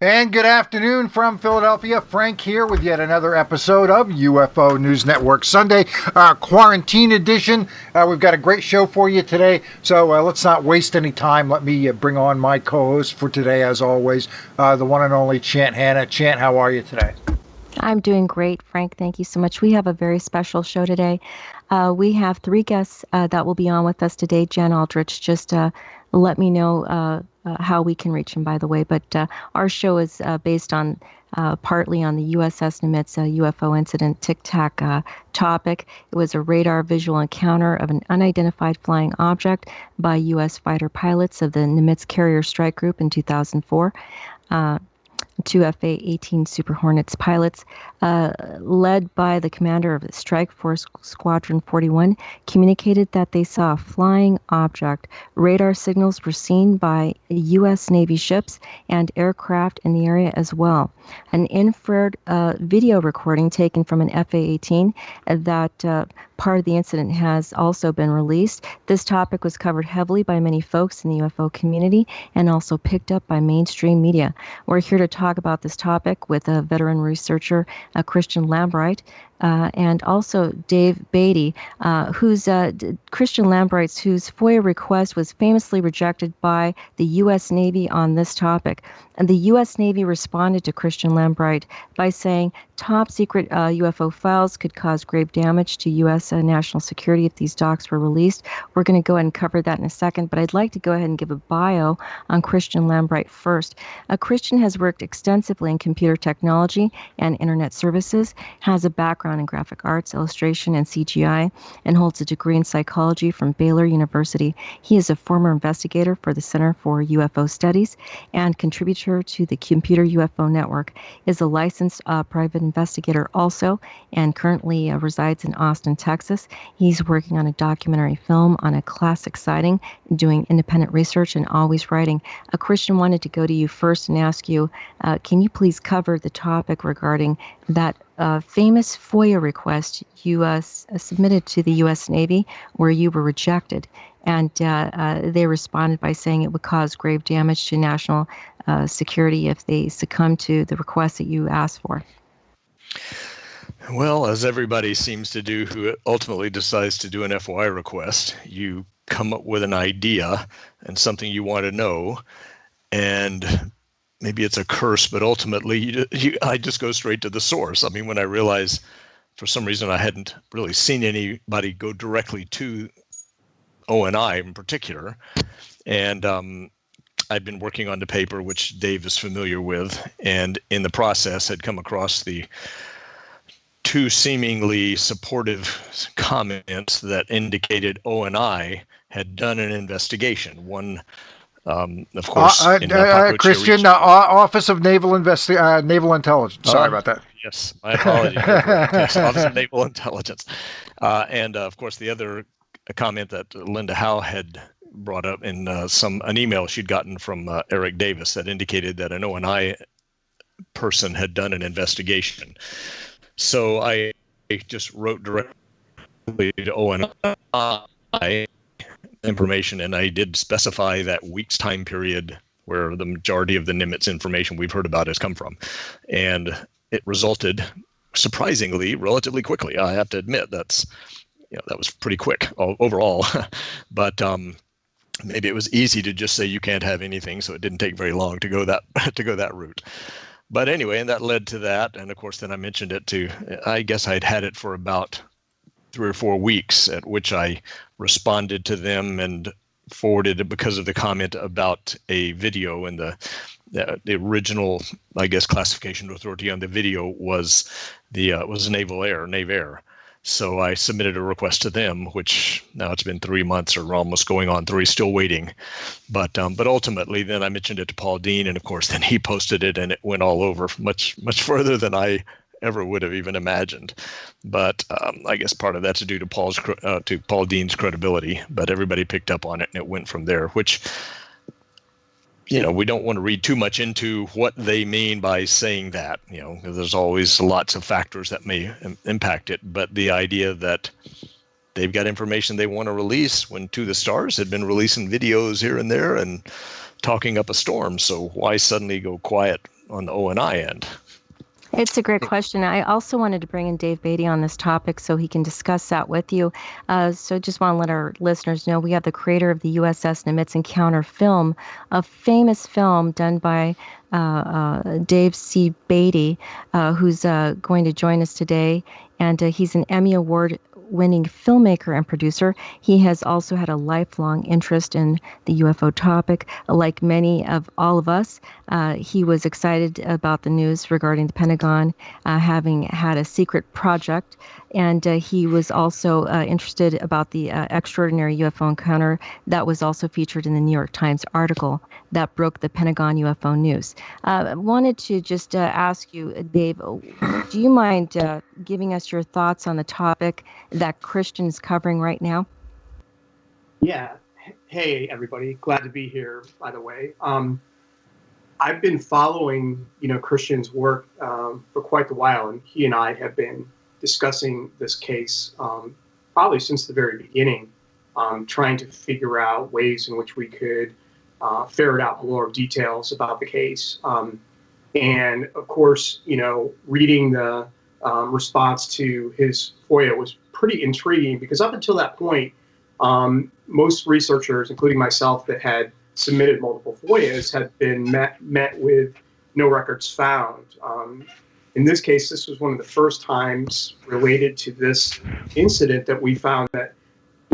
And good afternoon from Philadelphia. Frank here with yet another episode of UFO News Network Sunday, quarantine edition. We've got a great show for you today, so let's not waste any time. Let me bring on my co-host for today, as always, the one and only Chant Hanna. Chant, how are you today? I'm doing great, Frank. Thank you so much. We have a very special show today. We have three guests that will be on with us today. Jen Aldrich, just let me know how we can reach him, by the way. But our show is based on partly on the USS Nimitz UFO incident tic-tac topic. It was a radar visual encounter of an unidentified flying object by U.S. fighter pilots of the Nimitz Carrier Strike Group in 2004. Two FA-18 Super Hornets pilots, led by the commander of Strike Force Squadron 41, communicated that they saw a flying object. Radar signals were seen by U.S. Navy ships and aircraft in the area as well. An infrared video recording taken from an FA-18 that part of the incident has also been released. This topic was covered heavily by many folks in the UFO community and also picked up by mainstream media. We're here to talk about this topic with a veteran researcher, Christian Lambright, and also Dave Beaty, who's Christian Lambright's whose FOIA request was famously rejected by the U.S. Navy on this topic. And the U.S. Navy responded to Christian Lambright by saying top secret UFO files could cause grave damage to U.S. National security if these docs were released. We're going to go ahead and cover that in a second, but I'd like to go ahead and give a bio on Christian Lambright first. Christian has worked extensively in computer technology and internet services, has a background in graphic arts, illustration, and CGI, and holds a degree in psychology from Baylor University. He is a former investigator for the Center for UFO Studies and contributor to the Computer UFO Network, is a licensed private investigator also, and currently resides in Austin, Texas. He's working on a documentary film on a classic sighting, doing independent research, and always writing. Christian, wanted to go to you first and ask you, can you please cover the topic regarding that famous FOIA request you submitted to the U.S. Navy where you were rejected? And they responded by saying it would cause grave damage to national security if they succumb to the request that you asked for. Well, as everybody seems to do who ultimately decides to do an FOIA request, you come up with an idea and something you want to know, and maybe it's a curse, but ultimately I just go straight to the source. I mean, when I realized for some reason I hadn't really seen anybody go directly to O&I in particular, and I'd been working on the paper, which Dave is familiar with, and in the process had come across the two seemingly supportive comments that indicated O&I had done an investigation. One, of course, Christian, Office of Naval Intelligence. Sorry about that. Yes, my apologies. Yes, Office of Naval Intelligence. And of course, the other comment that Linda Howe had brought up in an email she'd gotten from Eric Davis that indicated that an O&I person had done an investigation. So I just wrote directly to O&I information, and I did specify that week's time period where the majority of the Nimitz information we've heard about has come from. And it resulted, surprisingly, relatively quickly. I have to admit that was pretty quick overall. But maybe it was easy to just say you can't have anything, so it didn't take very long to go that route. But anyway, and that led to that. And of course, then I mentioned it to, I guess I'd had it for about 3 or 4 weeks, at which I responded to them and forwarded it because of the comment about a video, and the original, I guess, classification authority on the video was Nav Air. So I submitted a request to them, which now it's been 3 months or almost going on 3, still waiting. But ultimately, then I mentioned it to Paul Dean, and of course, then he posted it, and it went all over much further than I ever would have even imagined. But I guess part of that's due to Paul Dean's credibility. But everybody picked up on it, and it went from there. Which, we don't want to read too much into what they mean by saying that. There's always lots of factors that may impact it. But the idea that they've got information they want to release, when To the Stars had been releasing videos here and there and talking up a storm. So why suddenly go quiet on the O&I end? It's a great question. I also wanted to bring in Dave Beaty on this topic so he can discuss that with you. So just want to let our listeners know we have the creator of the USS Nimitz Encounter film, a famous film done by Dave C. Beaty, who's going to join us today. And he's an Emmy Award-winning filmmaker and producer. He has also had a lifelong interest in the UFO topic. Like many of all of us, he was excited about the news regarding the Pentagon having had a secret project, and he was also interested about the extraordinary UFO encounter that was also featured in the New York Times article that broke the Pentagon UFO news. I wanted to just ask you, Dave, do you mind giving us your thoughts on the topic that Christian is covering right now? Yeah. Hey, everybody. Glad to be here, by the way. I've been following, Christian's work for quite a while, and he and I have been discussing this case probably since the very beginning, trying to figure out ways in which we could ferret out more details about the case. And of course, reading the response to his FOIA was pretty intriguing, because up until that point, most researchers, including myself, that had submitted multiple FOIAs had been met with no records found. In this case, this was one of the first times related to this incident that we found that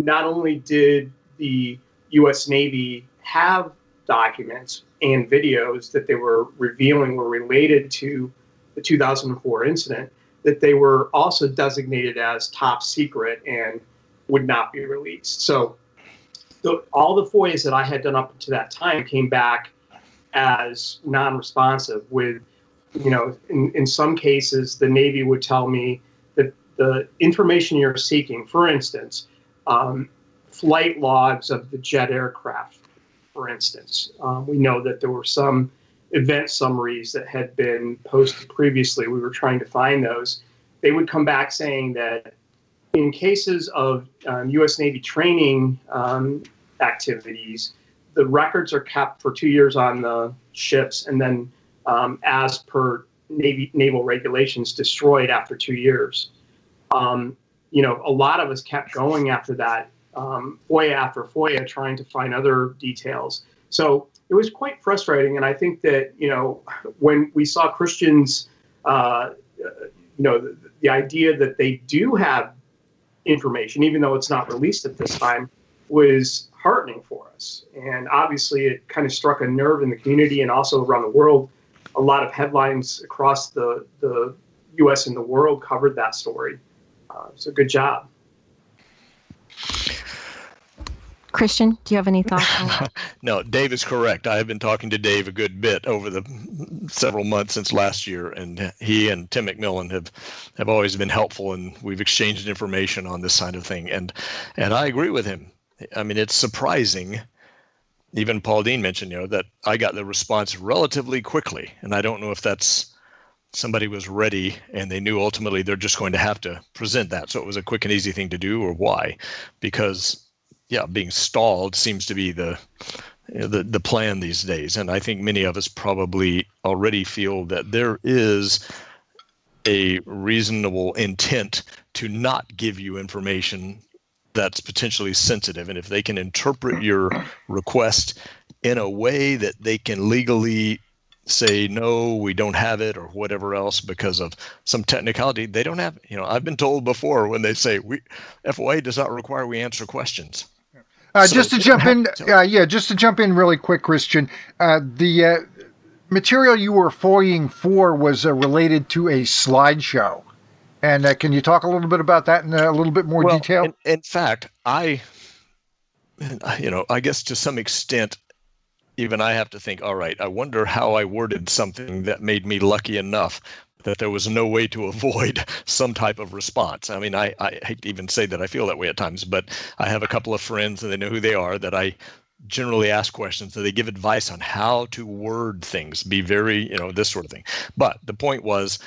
not only did the U.S. Navy have documents and videos that they were revealing were related to the 2004 incident, that they were also designated as top secret and would not be released. So all the FOIAs that I had done up to that time came back as non-responsive with, in some cases, the Navy would tell me that the information you're seeking, for instance, flight logs of the jet aircraft, for instance. We know that there were some event summaries that had been posted previously. We were trying to find those. They would come back saying that in cases of U.S. Navy training activities, the records are kept for 2 years on the ships, and then as per naval regulations, destroyed after 2 years. A lot of us kept going after that, FOIA after FOIA, trying to find other details. So it was quite frustrating, and I think that, when we saw Christians, the idea that they do have information, even though it's not released at this time, was heartening for us. And obviously it kind of struck a nerve in the community and also around the world. A lot of headlines across the U.S. and the world covered that story. So good job. Christian, do you have any thoughts on that? No, Dave is correct. I have been talking to Dave a good bit over the several months since last year, and he and Tim McMillan have always been helpful, and we've exchanged information on this kind of thing. And I agree with him. I mean, it's surprising. Even Paul Dean mentioned, that I got the response relatively quickly, and I don't know if that's somebody was ready and they knew ultimately they're just going to have to present that, so it was a quick and easy thing to do, or why? Because being stalled seems to be the plan these days. And I think many of us probably already feel that there is a reasonable intent to not give you information that's potentially sensitive. And if they can interpret your request in a way that they can legally say, no, we don't have it, or whatever else, because of some technicality, they don't have, I've been told before when they say FOIA does not require we answer questions. Just to jump in really quick, Christian, the material you were FOIAing for was related to a slideshow. And can you talk a little bit about that in a little bit more detail? In fact, I guess to some extent, even I have to think, all right, I wonder how I worded something that made me lucky enough that there was no way to avoid some type of response. I mean, I hate to even say that I feel that way at times, but I have a couple of friends, and they know who they are, that I generally ask questions, so they give advice on how to word things, be very, this sort of thing. But the point was,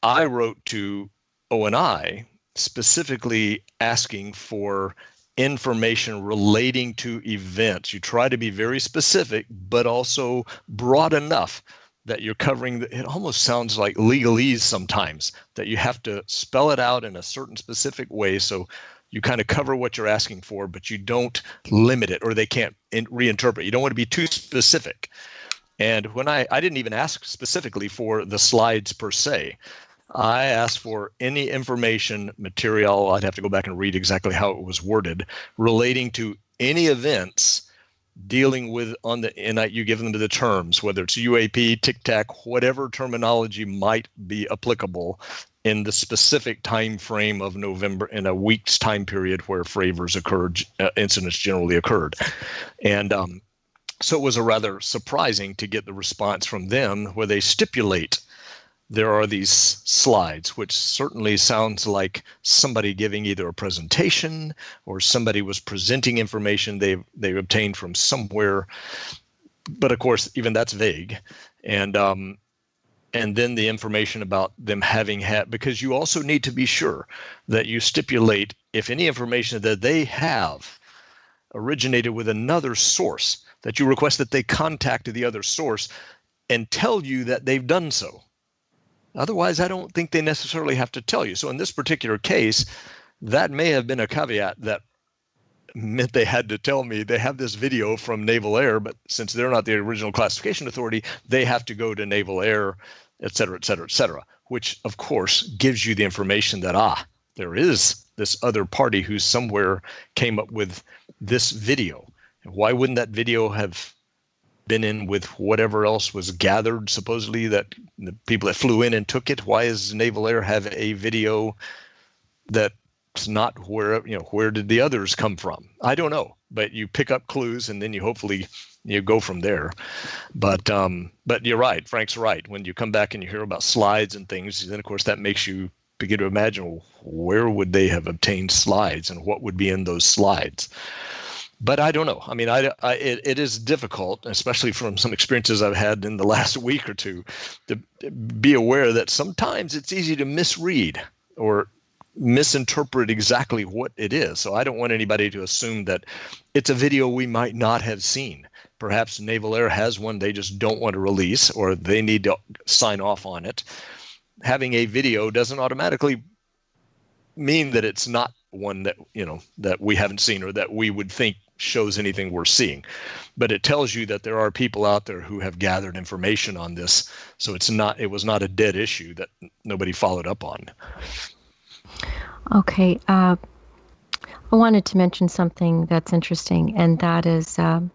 I wrote to O&I specifically asking for information relating to events. You try to be very specific, but also broad enough that you're covering. It almost sounds like legalese sometimes, that you have to spell it out in a certain specific way. So you kind of cover what you're asking for, but you don't limit it, or they can't reinterpret. You don't want to be too specific. And when I didn't even ask specifically for the slides per se. I asked for any information, material, I'd have to go back and read exactly how it was worded, relating to any events dealing with you give them the terms, whether it's UAP, Tic Tac, whatever terminology might be applicable in the specific time frame of November, in a week's time period where flavors occurred, incidents generally occurred. And so it was a rather surprising to get the response from them where they stipulate there are these slides, which certainly sounds like somebody giving either a presentation or somebody was presenting information they obtained from somewhere. But of course, even that's vague. And then the information about them having had, because you also need to be sure that you stipulate if any information that they have originated with another source, that you request that they contact the other source and tell you that they've done so. Otherwise, I don't think they necessarily have to tell you. So in this particular case, that may have been a caveat that meant they had to tell me they have this video from Naval Air, but since they're not the original classification authority, they have to go to Naval Air, et cetera, et cetera, et cetera, which of course gives you the information that, there is this other party who somewhere came up with this video. Why wouldn't that video have been in with whatever else was gathered, supposedly, that the people that flew in and took it? Why does Naval Air have a video that's not where did the others come from? I don't know, but you pick up clues and then you hopefully go from there. But you're right. Frank's right. When you come back and you hear about slides and things, then of course that makes you begin to imagine, well, where would they have obtained slides and what would be in those slides? But I don't know. I mean, it is difficult, especially from some experiences I've had in the last week or two, to be aware that sometimes it's easy to misread or misinterpret exactly what it is. So I don't want anybody to assume that it's a video we might not have seen. Perhaps Naval Air has one they just don't want to release, or they need to sign off on it. Having a video doesn't automatically mean that it's not one that that we haven't seen or that we would think shows anything worth seeing. But it tells you that there are people out there who have gathered information on this. So it was not a dead issue that nobody followed up on. Okay. I wanted to mention something that's interesting, and that is to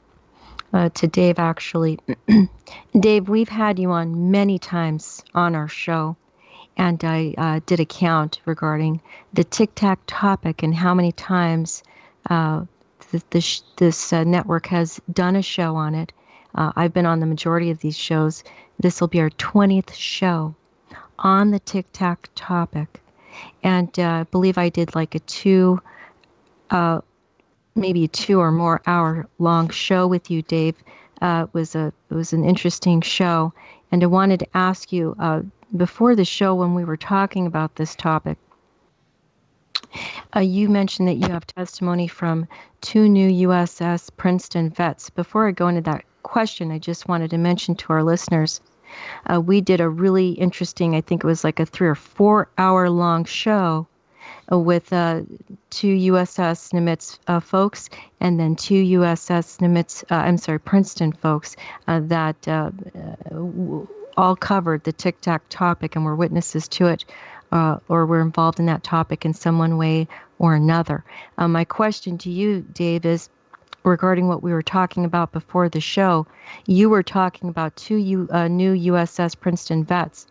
Dave, actually. Dave, we've had you on many times on our show, and I did a count regarding the Tic Tac topic and how many times this network has done a show on it. I've been on the majority of these shows. This will be our 20th show on the Tic Tac topic. And I believe I did like maybe a 2 or more hour long show with you, Dave. It was an interesting show. And I wanted to ask you, before the show, when we were talking about this topic, you mentioned that you have testimony from 2 new USS Princeton vets. Before I go into that question, I just wanted to mention to our listeners, we did a really interesting, I think it was like a 3 or 4 hour long show with 2 USS Nimitz folks, and then 2 USS Nimitz, Princeton folks that all covered the Tic Tac topic and were witnesses to it, or were involved in that topic in some one way or another. My question to you, Dave, is regarding what we were talking about before the show. You were talking about 2 new USS Princeton vets,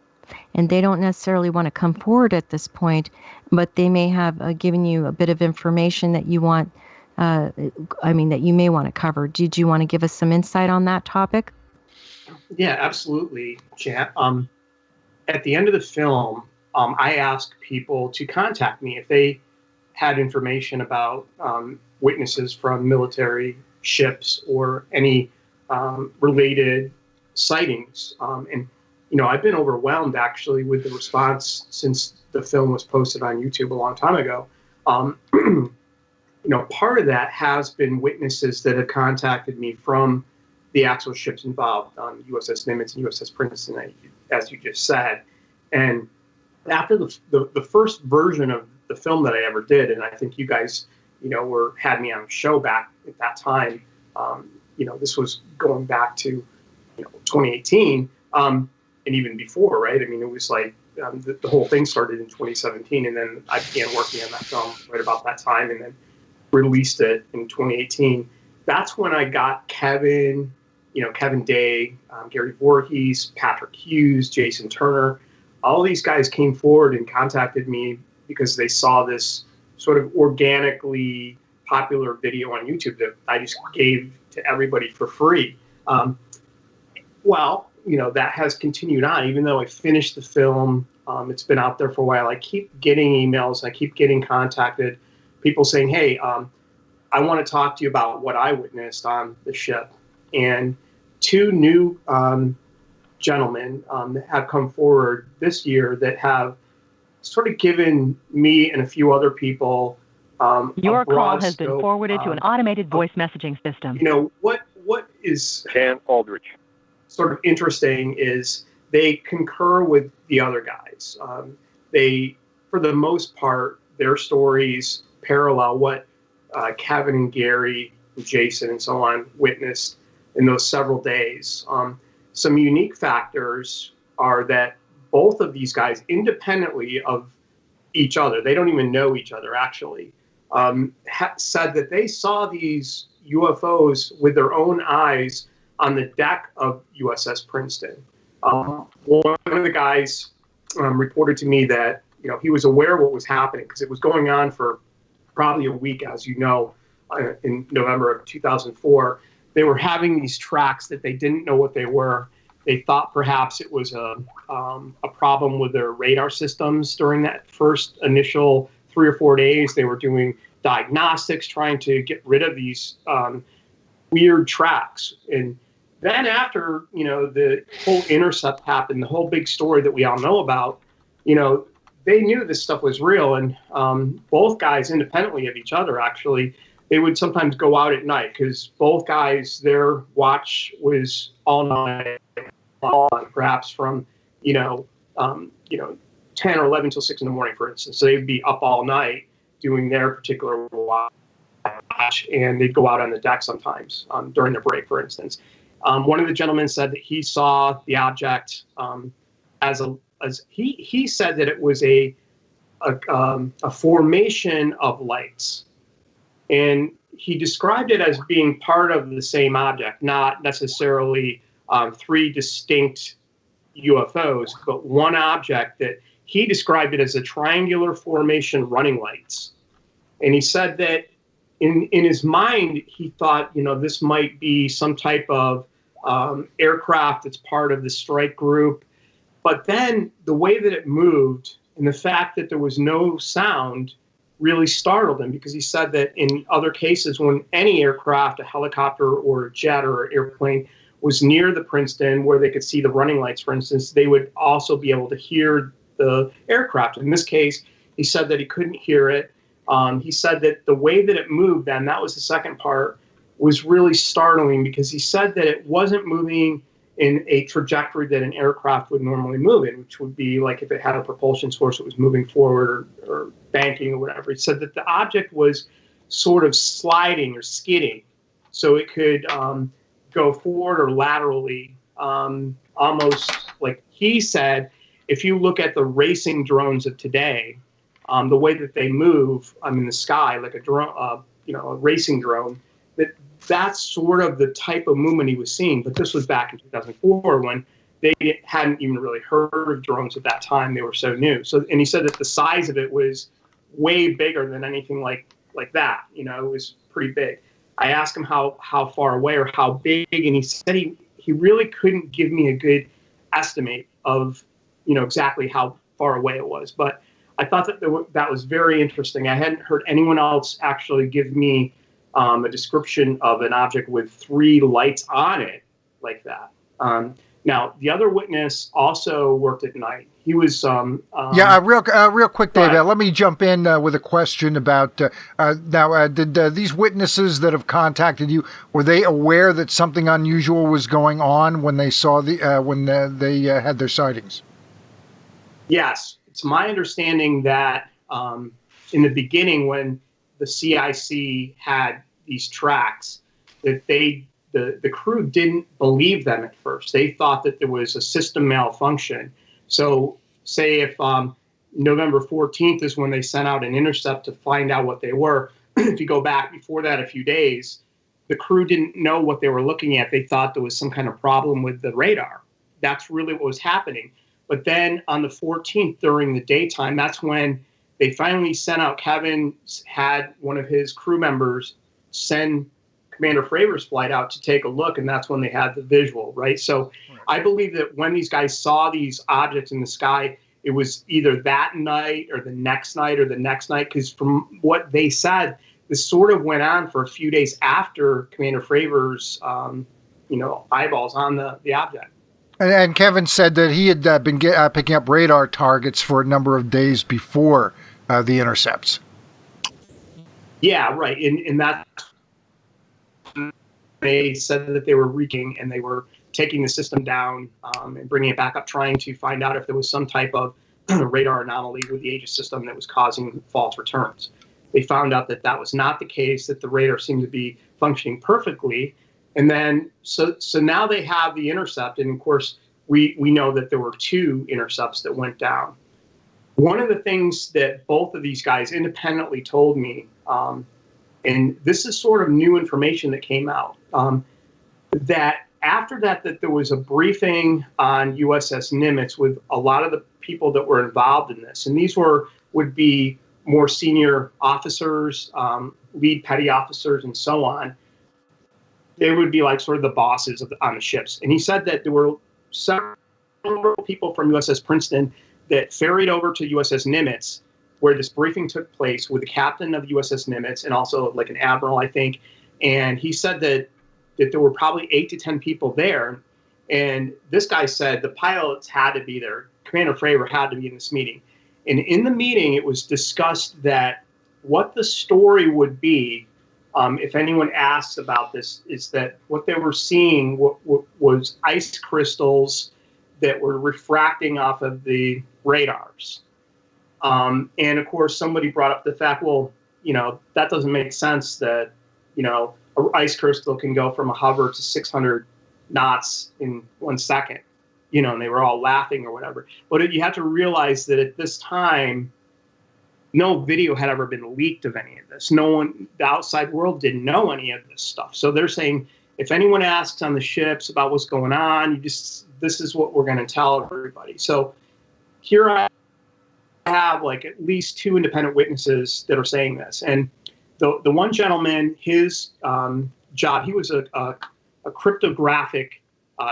and they don't necessarily want to come forward at this point, but they may have given you a bit of information that you want, that you may want to cover. Did you want to give us some insight on that topic? Yeah, absolutely, Jan. At the end of the film, I asked people to contact me if they had information about witnesses from military ships or any related sightings. And I've been overwhelmed actually with the response since the film was posted on YouTube a long time ago. Part of that has been witnesses that have contacted me from the actual ships involved, USS Nimitz and USS Princeton, as you just said. And after the first version of the film that I ever did, and I think you guys, had me on a show back at that time. This was going back to, 2018, and even before, right? I mean, it was like the whole thing started in 2017, and then I began working on that film right about that time, and then released it in 2018. That's when I got Kevin Day, Gary Voorhees, Patrick Hughes, Jason Turner. All these guys came forward and contacted me because they saw this sort of organically popular video on YouTube that I just gave to everybody for free. That has continued on, even though I finished the film. It's been out there for a while. I keep getting emails. I keep getting contacted. People saying, hey, I want to talk to you about what I witnessed on the ship. And two new gentlemen have come forward this year that have sort of given me and a few other people your call has been forwarded to an automated voice messaging system. What is Aldrich sort of interesting is they concur with the other guys. They, for the most part, their stories parallel what Kevin and Gary and Jason and so on witnessed in those several days. Some unique factors are that both of these guys, independently of each other, they don't even know each other actually, said that they saw these UFOs with their own eyes on the deck of USS Princeton. One of the guys reported to me that he was aware of what was happening because it was going on for probably a week, as you know, in November of 2004. They were having these tracks that they didn't know what they were. They thought perhaps it was a problem with their radar systems during that first initial 3 or 4 days. They were doing diagnostics, trying to get rid of these weird tracks. And then after, the whole intercept happened, the whole big story that we all know about, they knew this stuff was real. And both guys, independently of each other, actually, they would sometimes go out at night because both guys, their watch was all night, perhaps from 10 or 11 till 6 in the morning, for instance. So they'd be up all night doing their particular watch, and they'd go out on the deck sometimes during their break, for instance. One of the gentlemen said that he saw the object as he said that it was a formation of lights. And he described it as being part of the same object, not necessarily 3 distinct UFOs, but one object that he described it as a triangular formation running lights. And he said that in his mind, he thought, this might be some type of aircraft that's part of the strike group. But then the way that it moved and the fact that there was no sound really startled him, because he said that in other cases, when any aircraft, a helicopter or a jet or an airplane, was near the Princeton where they could see the running lights, for instance, they would also be able to hear the aircraft. In this case, he said that he couldn't hear it. He said that the way that it moved, and that was the second part, was really startling, because he said that it wasn't moving in a trajectory that an aircraft would normally move in, which would be like if it had a propulsion source, it was moving forward or banking or whatever. He said that the object was sort of sliding or skidding, so it could go forward or laterally, almost like he said, if you look at the racing drones of today, the way that they move in the sky, like a drone, a racing drone, that's sort of the type of movement he was seeing. But this was back in 2004 when they hadn't even really heard of drones at that time. They were so new. And he said that the size of it was way bigger than anything like that. It was pretty big. I asked him how far away or how big, and he said he really couldn't give me a good estimate of exactly how far away it was. But I thought that was very interesting. I hadn't heard anyone else actually give me a description of an object with 3 lights on it like that. Now, the other witness also worked at night. He was real quick, David. Let me jump in with a question about did these witnesses that have contacted you, were they aware that something unusual was going on when they saw they had their sightings? Yes, it's my understanding that in the beginning, when the CIC had these tracks, that the crew didn't believe them at first. They thought that there was a system malfunction. So say if November 14th is when they sent out an intercept to find out what they were, if you go back before that a few days, the crew didn't know what they were looking at. They thought there was some kind of problem with the radar. That's really what was happening. But then on the 14th during the daytime, that's when they finally sent out, Kevin had one of his crew members send Commander Fravor's flight out to take a look, and that's when they had the visual, right? So I believe that when these guys saw these objects in the sky, it was either that night or the next night, because from what they said, this sort of went on for a few days after Commander Fravor's, eyeballs on the object. And Kevin said that he had been picking up radar targets for a number of days before the intercepts. Yeah, right. And that they said that they were reeking and they were taking the system down and bringing it back up, trying to find out if there was some type of radar anomaly with the Aegis system that was causing false returns. They found out that that was not the case, that the radar seemed to be functioning perfectly. And then, so now they have the intercept. And of course, we know that there were 2 intercepts that went down. One of the things that both of these guys independently told me, and this is sort of new information that came out, that after that there was a briefing on USS Nimitz with a lot of the people that were involved in this. And these would be more senior officers, lead petty officers, and so on. They would be like sort of the bosses on the ships. And he said that there were several people from USS Princeton that ferried over to USS Nimitz, where this briefing took place with the captain of USS Nimitz and also like an admiral, I think. And he said that there were probably 8 to 10 people there. And this guy said the pilots had to be there. Commander Fravor had to be in this meeting. And in the meeting, it was discussed that what the story would be, if anyone asks about this, is that what they were seeing was ice crystals that were refracting off of the radars. And of course, somebody brought up the fact, well, that doesn't make sense that, an ice crystal can go from a hover to 600 knots in 1 second, and they were all laughing or whatever. But you have to realize that at this time, no video had ever been leaked of any of this. No one, the outside world didn't know any of this stuff. So they're saying, if anyone asks on the ships about what's going on, this is what we're going to tell everybody. So here I have like at least 2 independent witnesses that are saying this. And the one gentleman, his job, he was a cryptographic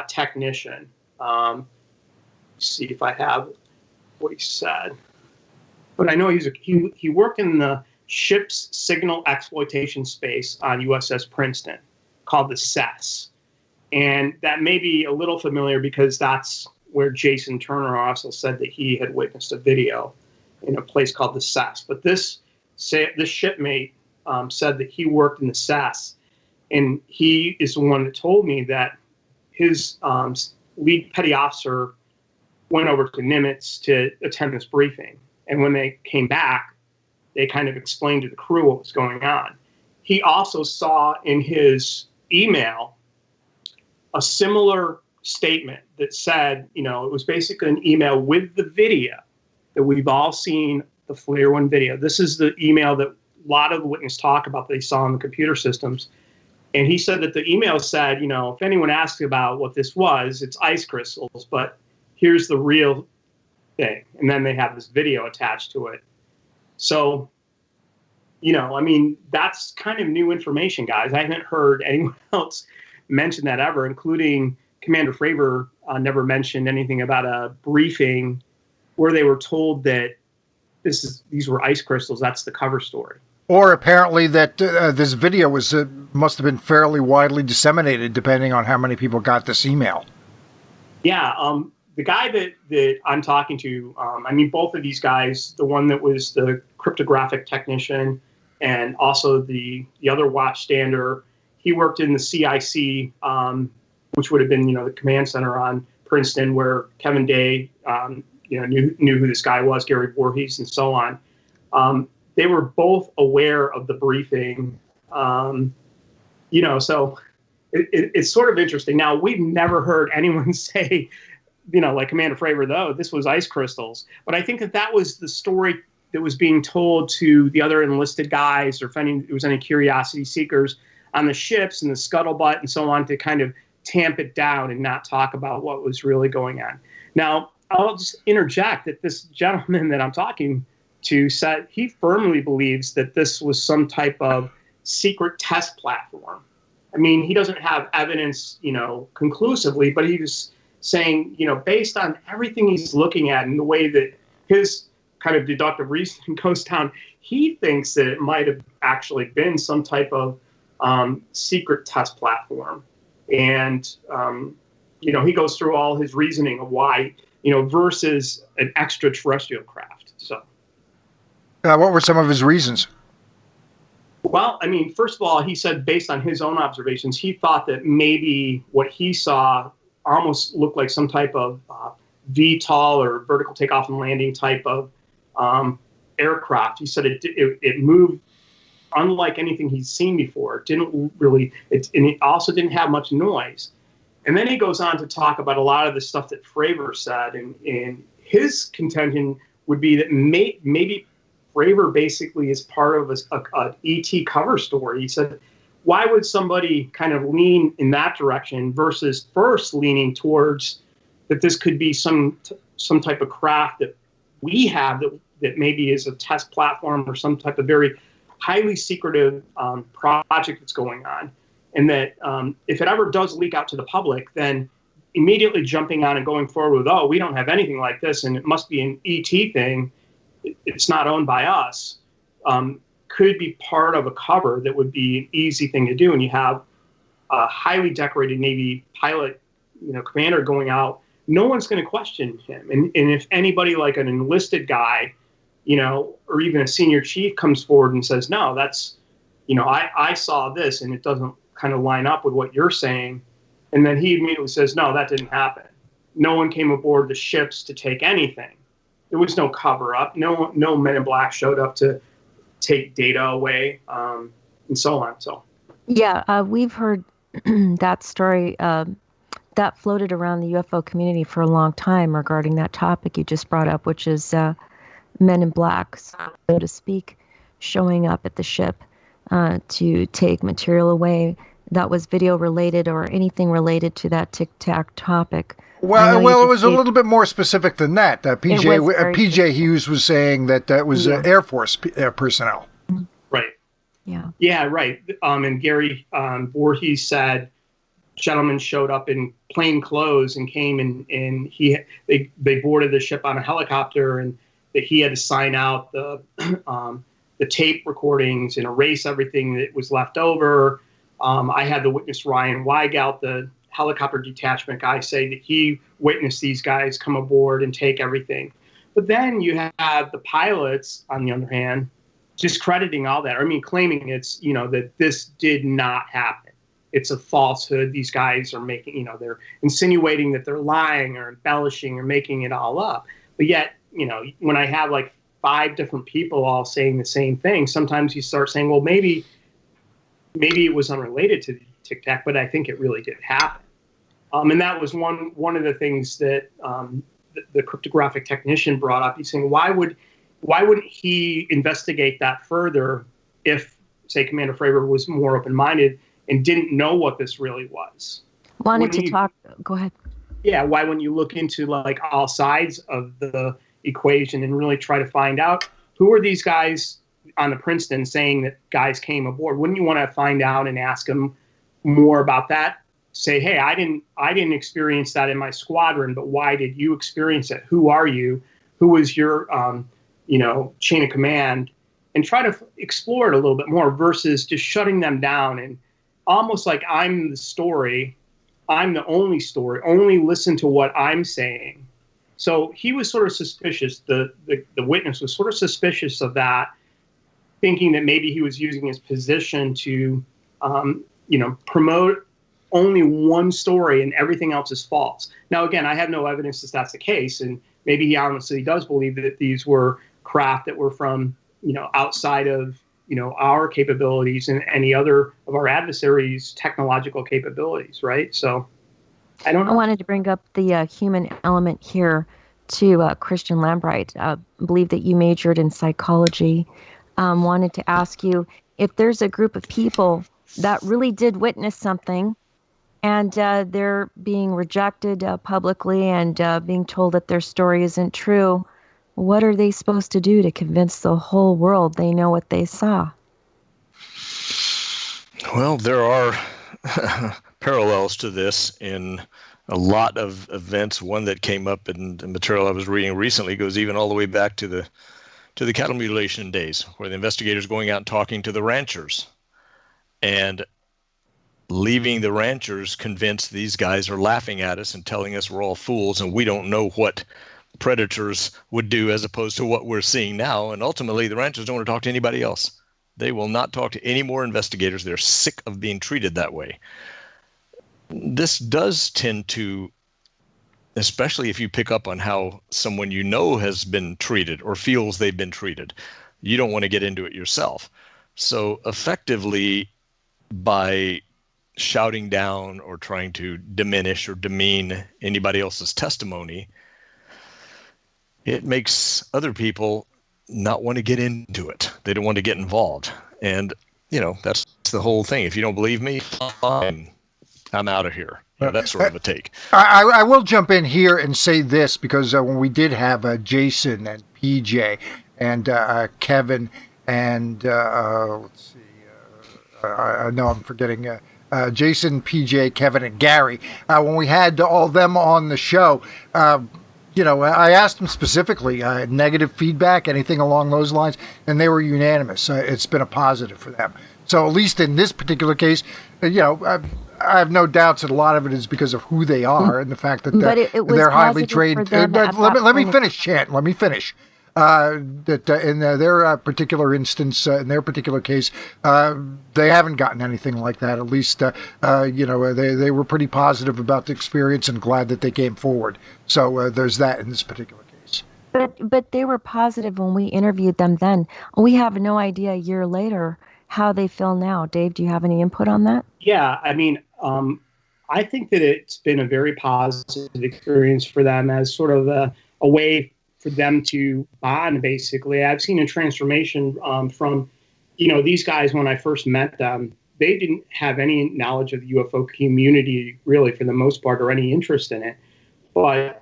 technician. Let's see if I have what he said. But I know he worked in the ship's signal exploitation space on USS Princeton, called the CES. And that may be a little familiar because that's where Jason Turner also said that he had witnessed a video in a place called the CES. But this shipmate said that he worked in the CES, and he is the one that told me that his lead petty officer went over to Nimitz to attend this briefing. And when they came back, they kind of explained to the crew what was going on. He also saw in his email a similar statement that said, it was basically an email with the video that we've all seen, the FLIR 1 video. This is the email that a lot of the witnesses talk about that they saw in the computer systems. And he said that the email said, if anyone asks about what this was, it's ice crystals, but here's the real thing. And then they have this video attached to it. So, that's kind of new information, guys. I haven't heard anyone else mention that ever, including Commander Fravor never mentioned anything about a briefing where they were told that these were ice crystals. That's the cover story. Or apparently that this video must have been fairly widely disseminated, depending on how many people got this email. Yeah, the guy that I'm talking to, I mean, both of these guys, the one that was the cryptographic technician and also the other watchstander, he worked in the CIC, which would have been, the command center on Princeton, where Kevin Day, knew who this guy was, Gary Voorhees, and so on. They were both aware of the briefing, so it's sort of interesting. Now, we've never heard anyone say, like Commander Fravor, though, this was ice crystals. But I think that was the story that was being told to the other enlisted guys, or if there was any curiosity seekers on the ships and the scuttlebutt and so on, to kind of tamp it down and not talk about what was really going on. Now, I'll just interject that this gentleman that I'm talking to said he firmly believes that this was some type of secret test platform. I mean, he doesn't have evidence, conclusively, but he was saying, based on everything he's looking at and the way that his kind of deductive reasoning goes down, he thinks that it might have actually been some type of secret test platform. And, he goes through all his reasoning of why, versus an extraterrestrial craft. So, what were some of his reasons? Well, I mean, first of all, he said based on his own observations, he thought that maybe what he saw almost looked like some type of VTOL or vertical takeoff and landing type of aircraft. He said it moved unlike anything he's seen before. And it also didn't have much noise. And then he goes on to talk about a lot of the stuff that Fravor said, and his contention would be that maybe Fravor basically is part of a ET cover story. He said, why would somebody kind of lean in that direction versus first leaning towards that this could be some type of craft that we have that maybe is a test platform or some type of very highly secretive project that's going on. And that if it ever does leak out to the public, then immediately jumping on and going forward with, we don't have anything like this and it must be an ET thing, it's not owned by us, could be part of a cover that would be an easy thing to do. And you have a highly decorated Navy pilot, commander going out, no one's going to question him. And if anybody like an enlisted guy, or even a senior chief comes forward and says, no, that's, I saw this and it doesn't kind of line up with what you're saying. And then he immediately says, no, that didn't happen. No one came aboard the ships to take anything. There was no cover up. No Men in Black showed up to take data away, and so on. So, yeah, we've heard that story that floated around the UFO community for a long time regarding that topic you just brought up, which is Men in Black, so to speak, showing up at the ship to take material away that was video related or anything related to that Tic Tac topic. Well, it was a little bit more specific than that. PJ Hughes was saying that was Air Force personnel. Right. Yeah. Yeah, right. And Gary Voorhees said gentlemen showed up in plain clothes and came and they boarded the ship on a helicopter, and that he had to sign out the tape recordings and erase everything that was left over. I had the witness Ryan Weigelt, the helicopter detachment guy, say that he witnessed these guys come aboard and take everything. But then you have the pilots, on the other hand, discrediting all that. I mean, claiming it's, that this did not happen. It's a falsehood. These guys are making, they're insinuating that they're lying or embellishing or making it all up. But yet, when I have like 5 different people all saying the same thing, sometimes you start saying, well, maybe it was unrelated to the Tic Tac, but I think it really did happen. And that was one of the things that the cryptographic technician brought up. He's saying, why wouldn't he investigate that further if, say, Commander Fravor was more open-minded and didn't know what this really was? Go ahead. Yeah, why wouldn't you look into like all sides of the equation and really try to find out who are these guys on the Princeton saying that guys came aboard? Wouldn't you want to find out and ask them more about that? Say, hey, I didn't experience that in my squadron, but why did you experience it? Who are you? Who was your chain of command? And try to explore it a little bit more versus just shutting them down and almost like I'm the story I'm the only story, only listen to what I'm saying. So he was sort of suspicious. The witness was sort of suspicious of that, thinking that maybe he was using his position to, promote only one story and everything else is false. Now, again, I have no evidence that that's the case. And maybe he honestly does believe that these were craft that were from, outside of, our capabilities and any other of our adversaries' technological capabilities, right? So I don't know. I wanted to bring up the human element here to Christian Lambright. I believe that you majored in psychology. Wanted to ask you if there's a group of people that really did witness something and they're being rejected publicly and being told that their story isn't true, what are they supposed to do to convince the whole world they know what they saw? Well, there are parallels to this in a lot of events. One that came up in the material I was reading recently goes even all the way back to the cattle mutilation days, where the investigators going out and talking to the ranchers and leaving the ranchers convinced these guys are laughing at us and telling us we're all fools and we don't know what predators would do as opposed to what we're seeing now. And ultimately, the ranchers don't want to talk to anybody else. They will not talk to any more investigators. They're sick of being treated that way. This does tend to, especially if you pick up on how someone has been treated or feels they've been treated, you don't want to get into it yourself. So effectively, by shouting down or trying to diminish or demean anybody else's testimony, it makes other people not want to get into it. They don't want to get involved. And, that's the whole thing. If you don't believe me, fine. I'm out of here. That's sort of a take. I will jump in here and say this, because when we did have Jason and PJ and Kevin and let's see, no, I'm forgetting Jason, PJ, Kevin, and Gary. When we had all them on the show, I asked them specifically negative feedback, anything along those lines, and they were unanimous. It's been a positive for them. So at least in this particular case, I have no doubts that a lot of it is because of who they are and the fact that they're highly trained. Let me finish, Chant. Let me finish. That in their particular instance, in their particular case, they haven't gotten anything like that. At least, they were pretty positive about the experience and glad that they came forward. So there's that in this particular case. But they were positive when we interviewed them then. We have no idea a year later how they feel now. Dave, do you have any input on that? Yeah, I mean, I think that it's been a very positive experience for them as sort of a way for them to bond, basically. I've seen a transformation from, these guys when I first met them. They didn't have any knowledge of the UFO community, really, for the most part, or any interest in it. But,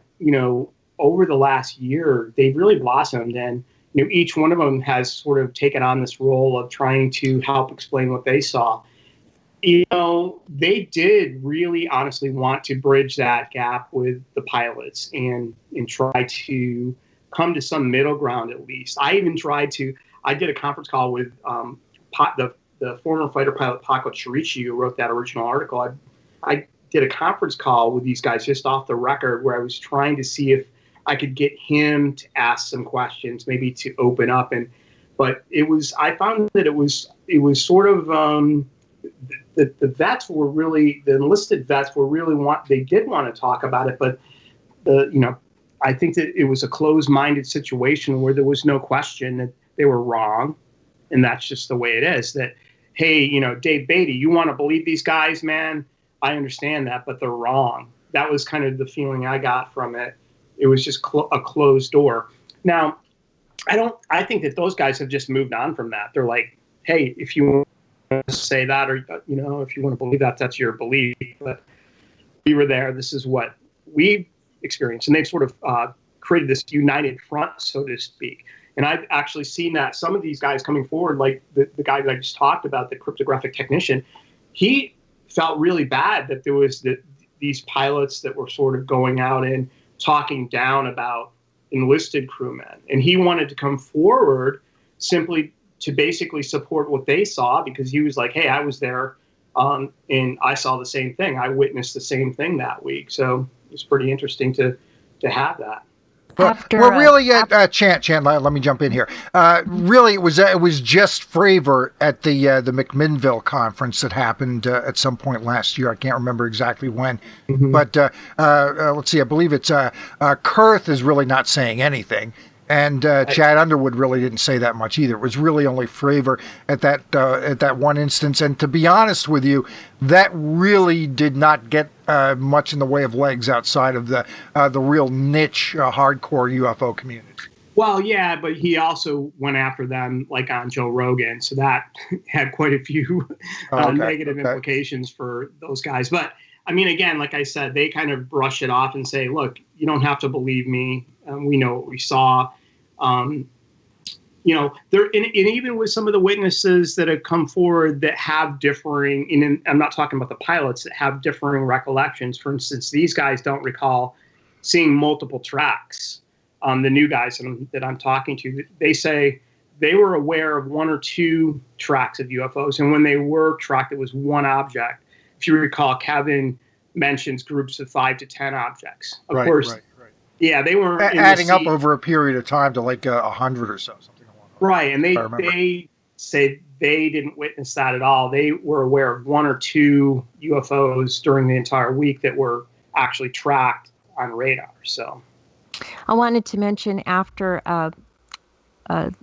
over the last year, they've really blossomed. And, each one of them has sort of taken on this role of trying to help explain what they saw. They did really honestly want to bridge that gap with the pilots and try to come to some middle ground at least. I did a conference call with the former fighter pilot Paco Chirichi, who wrote that original article. I did a conference call with these guys just off the record where I was trying to see if I could get him to ask some questions, maybe to open up. But I found that it was sort of, the vets were really, the enlisted vets were really they did want to talk about it, but I think that it was a closed-minded situation where there was no question that they were wrong. And that's just the way it is. That, hey, Dave Beaty, you want to believe these guys, man? I understand that, but they're wrong. That was kind of the feeling I got from it. It was just a closed door. Now, I think that those guys have just moved on from that. They're like, hey, if you want to say that, or, if you want to believe that, that's your belief. But we were there. This is what we experienced. And they've sort of created this united front, so to speak. And I've actually seen that some of these guys coming forward, like the guy that I just talked about, the cryptographic technician, he felt really bad that there was these pilots that were sort of going out and talking down about enlisted crewmen. And he wanted to come forward simply to basically support what they saw, because he was like, hey, I was there And I saw the same thing. I witnessed the same thing that week. So it's pretty interesting to have that. Really, Chan, let me jump in here. Really, it was just Fravor at the McMinnville conference that happened at some point last year. I can't remember exactly when, but let's see. I believe it's Kurth is really not saying anything, and Chad Underwood really didn't say that much either. It was really only Fravor at that one instance. And to be honest with you, that really did not get much in the way of legs outside of the real niche hardcore UFO community. Well, yeah, but he also went after them like on Joe Rogan, so that had quite a few negative implications for those guys. But I mean, again, like I said, they kind of brush it off and say, "Look, you don't have to believe me. We know what we saw." There, and even with some of the witnesses that have come forward that have differing, and I'm not talking about the pilots, that have differing recollections. For instance, these guys don't recall seeing multiple tracks. The new guys that I'm talking to, they say they were aware of one or two tracks of UFOs, and when they were tracked, it was one object. If you recall, Kevin mentions groups of 5 to 10 objects. Of course. Right. Yeah, they weren't adding up over a period of time to like 100 or so, something along those lines. Right, and they say they didn't witness that at all. They were aware of one or two UFOs during the entire week that were actually tracked on radar. So, I wanted to mention after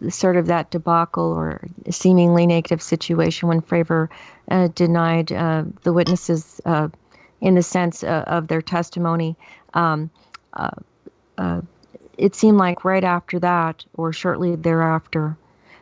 sort of that debacle or seemingly negative situation when Fravor denied the witnesses in the sense of their testimony. It seemed like right after that, or shortly thereafter,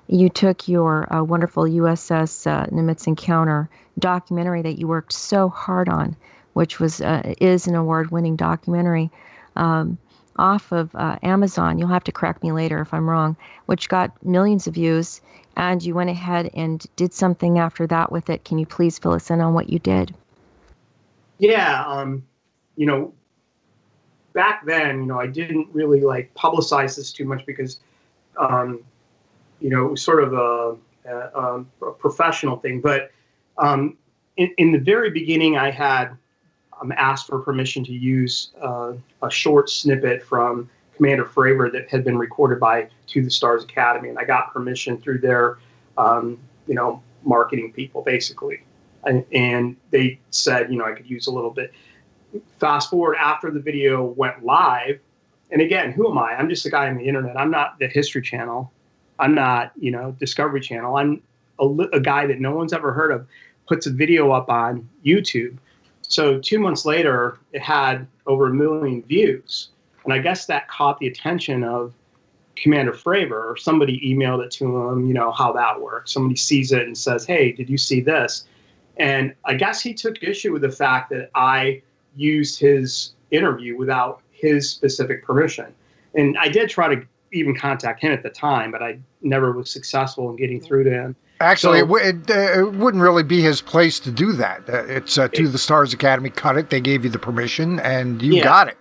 you took your wonderful USS Nimitz Encounter documentary that you worked so hard on, which is an award-winning documentary, off of Amazon. You'll have to correct me later if I'm wrong, which got millions of views, and you went ahead and did something after that with it. Can you please fill us in on what you did? Yeah, back then, I didn't really publicize this too much because, it was sort of a professional thing. But in the very beginning, I had asked for permission to use a short snippet from Commander Fravor that had been recorded by To the Stars Academy, and I got permission through their, marketing people, basically, and they said, I could use a little bit. Fast forward after the video went live, and again, who am I? I'm just a guy on the internet. I'm not the History Channel. I'm not, Discovery Channel. I'm a guy that no one's ever heard of, puts a video up on YouTube. So 2 months later, it had over 1 million views. And I guess that caught the attention of Commander Fravor, or somebody emailed it to him, how that works. Somebody sees it and says, "Hey, did you see this?" And I guess he took issue with the fact that I used his interview without his specific permission. And I did try to even contact him at the time, but I never was successful in getting through to him. Actually, it wouldn't really be his place to do that. It's To the Stars Academy cut it. They gave you the permission, and you got it.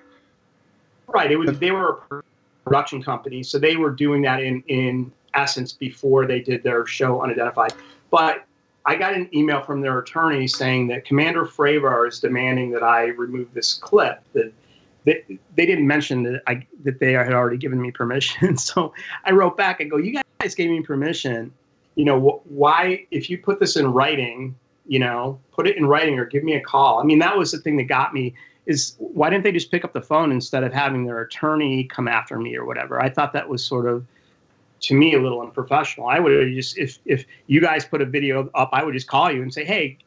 Right. They were a production company, so they were doing that in essence before they did their show Unidentified. But I got an email from their attorney saying that Commander Fravor is demanding that I remove this clip. That they didn't mention that they had already given me permission. So I wrote back and go, "You guys gave me permission. Why, if you put this in writing, put it in writing or give me a call." I mean, that was the thing that got me, is why didn't they just pick up the phone instead of having their attorney come after me or whatever? I thought that was sort of, to me, a little unprofessional. I would have just, if you guys put a video up, I would just call you and say, "Hey,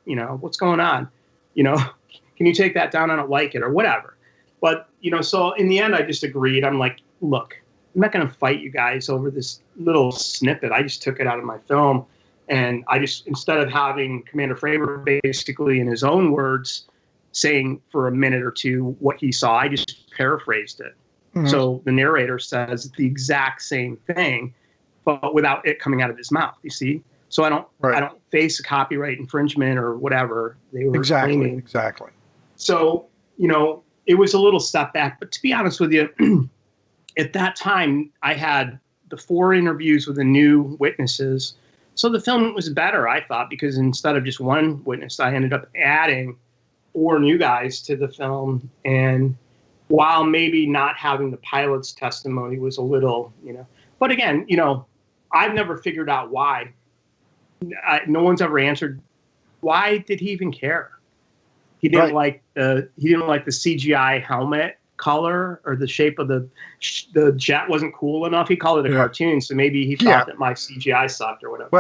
what's going on? Can you take that down? I don't like it," or whatever. But, so in the end, I just agreed. I'm like, "Look, I'm not going to fight you guys over this little snippet." I just took it out of my film, and I just, instead of having Commander Fravor basically in his own words saying for a minute or two what he saw, I just paraphrased it. Mm-hmm. So the narrator says the exact same thing, but without it coming out of his mouth. You see, so I don't face a copyright infringement or whatever they were claiming. Exactly. So it was a little step back. But to be honest with you, at that time, I had the 4 interviews with the new witnesses. So the film was better, I thought, because instead of just one witness, I ended up adding 4 new guys to the film. And while maybe not having the pilot's testimony was a little, but again, I've never figured out why. No one's ever answered. Why did he even care? He didn't like the CGI helmet color, or the shape of the jet wasn't cool enough. He called it a cartoon, so maybe he thought that my CGI sucked or whatever.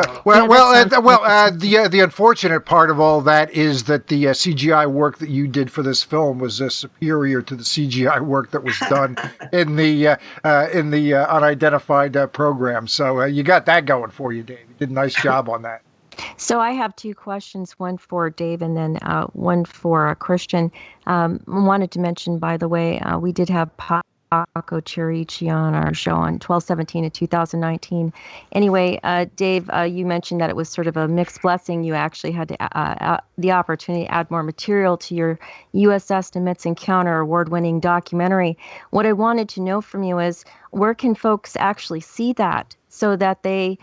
The unfortunate part of all that is that the CGI work that you did for this film was superior to the CGI work that was done in the unidentified program. So you got that going for you, Dave. You did a nice job on that. So I have 2 questions, one for Dave and then one for Christian. I wanted to mention, by the way, we did have Paco Chirici on our show on 12/17 of 2019. Anyway, Dave, you mentioned that it was sort of a mixed blessing. You actually had the opportunity to add more material to your USS Nimitz Encounter award-winning documentary. What I wanted to know from you is, where can folks actually see that so that they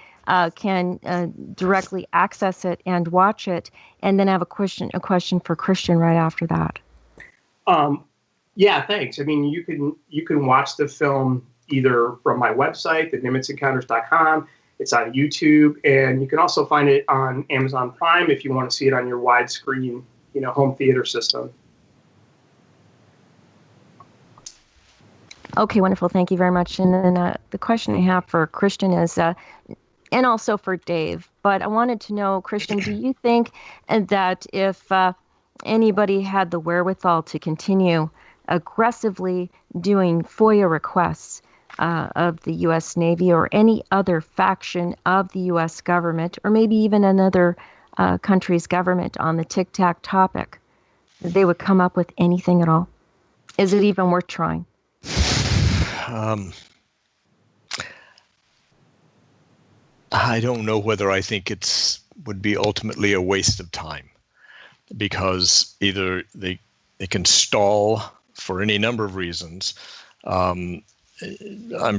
can directly access it and watch it? And then I have a question for Christian right after that. Yeah, thanks. I mean, you can watch the film either from my website, theNimitzEncounters.com. It's on YouTube, and you can also find it on Amazon Prime if you want to see it on your widescreen, home theater system. Okay, wonderful. Thank you very much. And then the question I have for Christian is, and also for Dave, but I wanted to know, Christian, do you think that if anybody had the wherewithal to continue aggressively doing FOIA requests of the U.S. Navy or any other faction of the U.S. government, or maybe even another country's government on the tic-tac topic, they would come up with anything at all? Is it even worth trying? I don't know whether I think would be ultimately a waste of time, because either they can stall for any number of reasons. I'm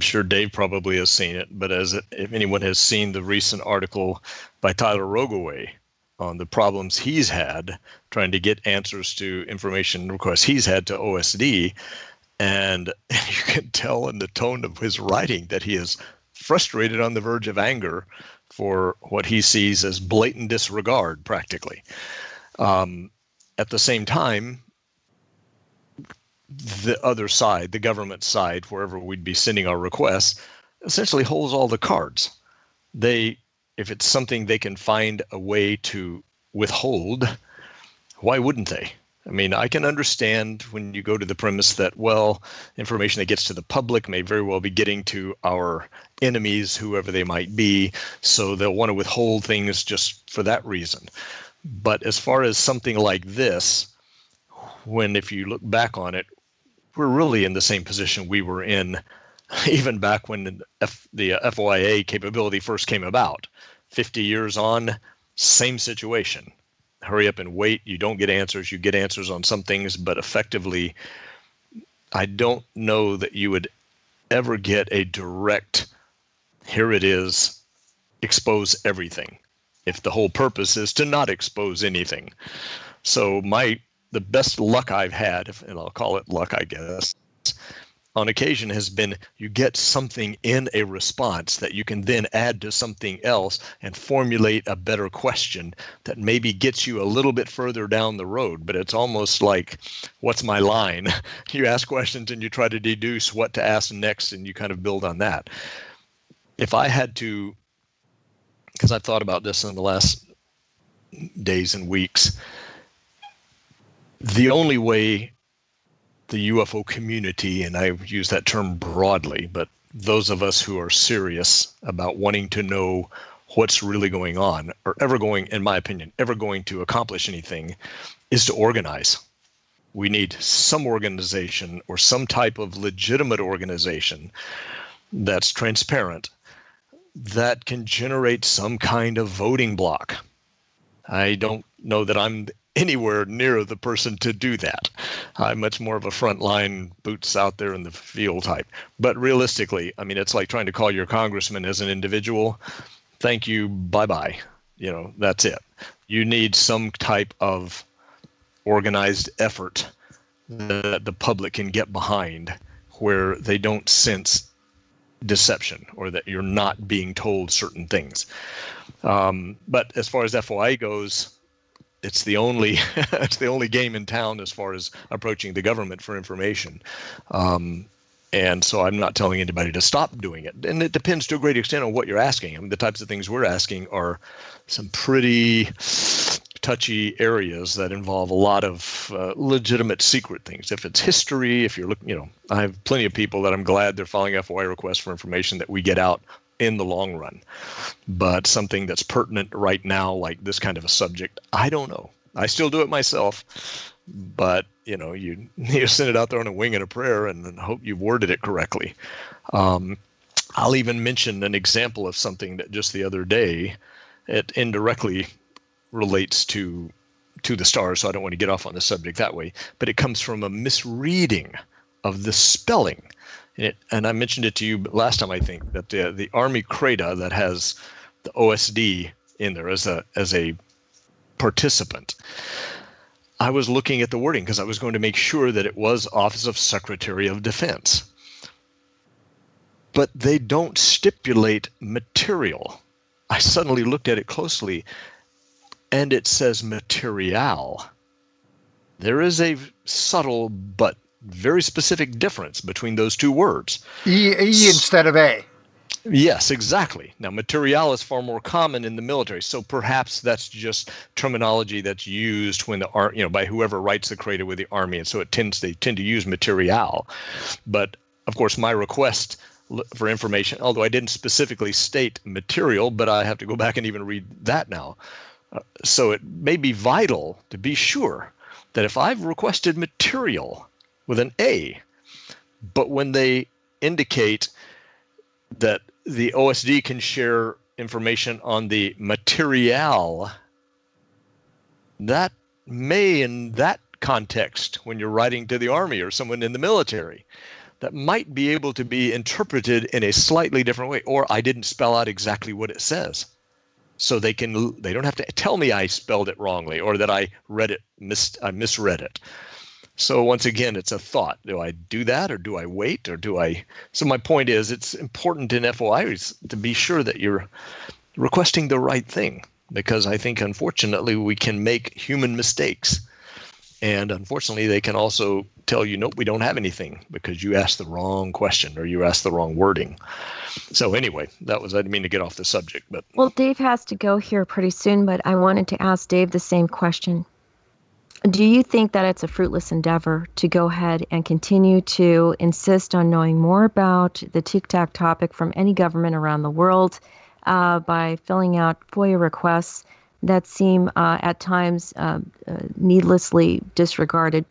sure Dave probably has seen it, but if anyone has seen the recent article by Tyler Rogoway on the problems he's had trying to get answers to information requests he's had to OSD, and you can tell in the tone of his writing that he is frustrated on the verge of anger for what he sees as blatant disregard, practically. At the same time, the other side, the government side, wherever we'd be sending our requests, essentially holds all the cards. If it's something they can find a way to withhold, why wouldn't they? I mean, I can understand when you go to the premise that, well, information that gets to the public may very well be getting to our enemies, whoever they might be, so they'll want to withhold things just for that reason. But as far as something like this, if you look back on it, we're really in the same position we were in even back when the FOIA capability first came about. 50 years on, same situation. Hurry up and wait. You don't get answers. You get answers on some things, but effectively, I don't know that you would ever get a direct, here it is, expose everything, if the whole purpose is to not expose anything. So the best luck I've had, and I'll call it luck, I guess, on occasion has been you get something in a response that you can then add to something else and formulate a better question that maybe gets you a little bit further down the road. But it's almost like, what's my line? You ask questions and you try to deduce what to ask next, and you kind of build on that. If I had to, because I've thought about this in the last days and weeks, the only way the UFO community, and I use that term broadly, but those of us who are serious about wanting to know what's really going on, or in my opinion, ever going to accomplish anything, is to organize. We need some organization or some type of legitimate organization that's transparent, that can generate some kind of voting block. I don't know that I'm anywhere near the person to do that. I'm much more of a frontline, boots out there in the field type. But realistically, I mean, it's like trying to call your congressman as an individual. thank you, bye-bye. That's it. You need some type of organized effort that the public can get behind, where they don't sense deception or that you're not being told certain things. But as far as FOIA goes, it's the only game in town as far as approaching the government for information. And so I'm not telling anybody to stop doing it. And it depends to a great extent on what you're asking. I mean, the types of things we're asking are some pretty touchy areas that involve a lot of legitimate secret things. If it's history, if you're looking, I have plenty of people that I'm glad they're filing FOIA requests for information that we get out in the long run. But something that's pertinent right now, like this kind of a subject, I don't know. I still do it myself, but you send it out there on a wing and a prayer and hope you've worded it correctly. I'll even mention an example of something that just the other day, it indirectly relates to the stars, so I don't want to get off on the subject that way, but it comes from a misreading of the spelling. And I mentioned it to you last time, I think, that the Army CRADA that has the OSD in there as a participant, I was looking at the wording because I was going to make sure that it was Office of Secretary of Defense. But they don't stipulate material. I suddenly looked at it closely, and it says material. There is a subtle but very specific difference between those two words. E instead of A. Yes, exactly. Now, material is far more common in the military, so perhaps that's just terminology that's used when by whoever writes the CRADA with the Army, and so they tend to use material. But of course, my request for information, although I didn't specifically state material, but I have to go back and even read that now. So it may be vital to be sure that if I've requested material with an A, but when they indicate that the OSD can share information on the material, that may, in that context, when you're writing to the Army or someone in the military, that might be able to be interpreted in a slightly different way, or I didn't spell out exactly what it says. So they don't have to tell me I spelled it wrongly or that I I misread it. So once again, it's a thought. Do I do that, or do I wait, or do I? So my point is, it's important in FOIs to be sure that you're requesting the right thing, because I think, unfortunately, we can make human mistakes. And unfortunately, they can also tell you, nope, we don't have anything because you asked the wrong question or you asked the wrong wording. So anyway, I didn't mean to get off the subject. But well, Dave has to go here pretty soon, but I wanted to ask Dave the same question. Do you think that it's a fruitless endeavor to go ahead and continue to insist on knowing more about the tic-tac topic from any government around the world by filling out FOIA requests that seem at times needlessly disregarded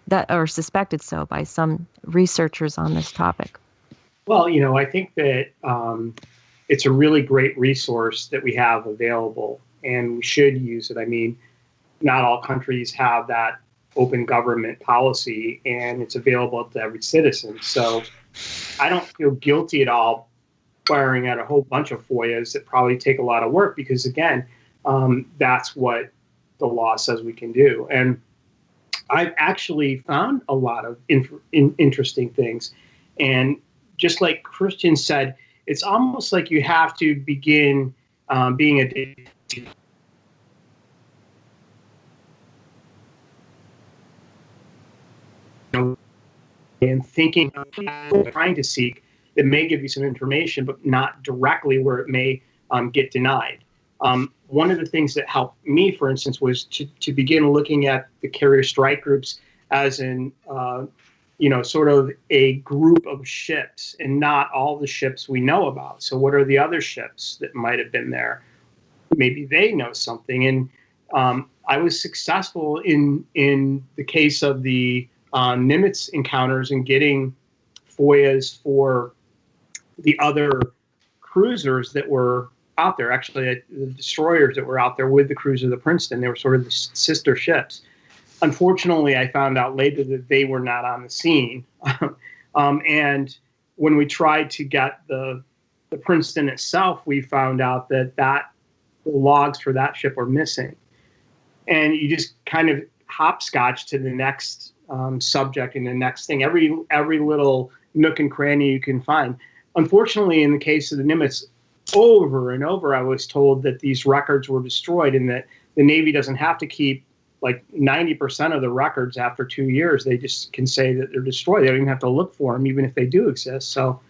that are suspected so by some researchers on this topic? Well, I think that it's a really great resource that we have available, and we should use it. I mean, not all countries have that open government policy, and it's available to every citizen. So I don't feel guilty at all firing out a whole bunch of FOIAs that probably take a lot of work, because, again, that's what the law says we can do. And I've actually found a lot of interesting things. And just like Christian said, it's almost like you have to begin being addicted and thinking, trying to seek that may give you some information, but not directly where it may get denied. One of the things that helped me, for instance, was to begin looking at the carrier strike groups as in, sort of a group of ships, and not all the ships we know about. So what are the other ships that might have been there? Maybe they know something. And I was successful in the case of the Nimitz encounters and getting FOIAs for the other cruisers that were out there, actually the destroyers that were out there with the cruiser, the Princeton. They were sort of the sister ships. Unfortunately, I found out later that they were not on the scene. And when we tried to get the the Princeton itself, we found out that the logs for that ship were missing. And you just kind of hopscotch to the next subject and the next thing, every little nook and cranny you can find. Unfortunately, in the case of the Nimitz, over and over, I was told that these records were destroyed and that the Navy doesn't have to keep like 90% of the records after 2 years. They just can say that they're destroyed. They don't even have to look for them, even if they do exist. So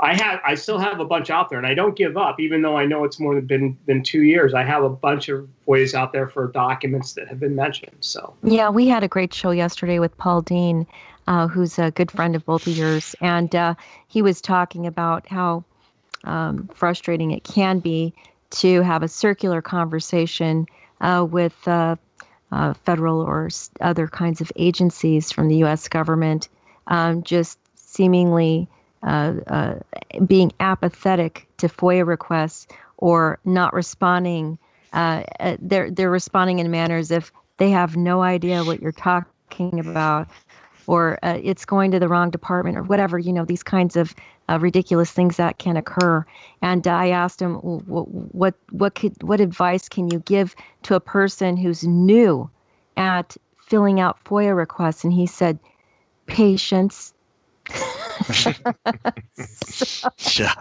I still have a bunch out there, and I don't give up, even though I know it's more than 2 years. I have a bunch of FOIAs out there for documents that have been mentioned. So yeah, we had a great show yesterday with Paul Dean, who's a good friend of both of yours, and he was talking about how frustrating it can be to have a circular conversation with federal or other kinds of agencies from the U.S. government, just seemingly being apathetic to FOIA requests or not responding. They're responding in manners if they have no idea what you're talking about, or it's going to the wrong department, or whatever. These kinds of ridiculous things that can occur. And I asked him, what advice can you give to a person who's new at filling out FOIA requests? And he said, patience. Yeah.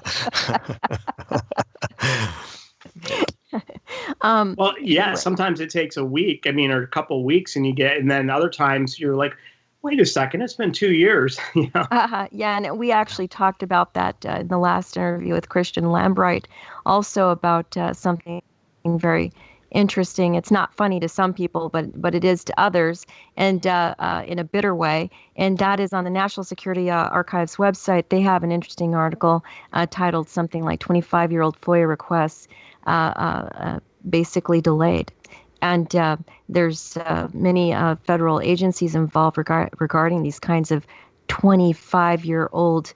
Well, yeah, sometimes it takes a week, or a couple of weeks, and then other times you're like, wait a second, it's been 2 years. Yeah, and we actually talked about that in the last interview with Christian Lambright, also about something very interesting. It's not funny to some people, but it is to others, and in a bitter way. And that is on the National Security Archives website. They have an interesting article titled something like 25-year-old FOIA requests basically delayed. And there's many federal agencies involved regarding these kinds of 25-year-old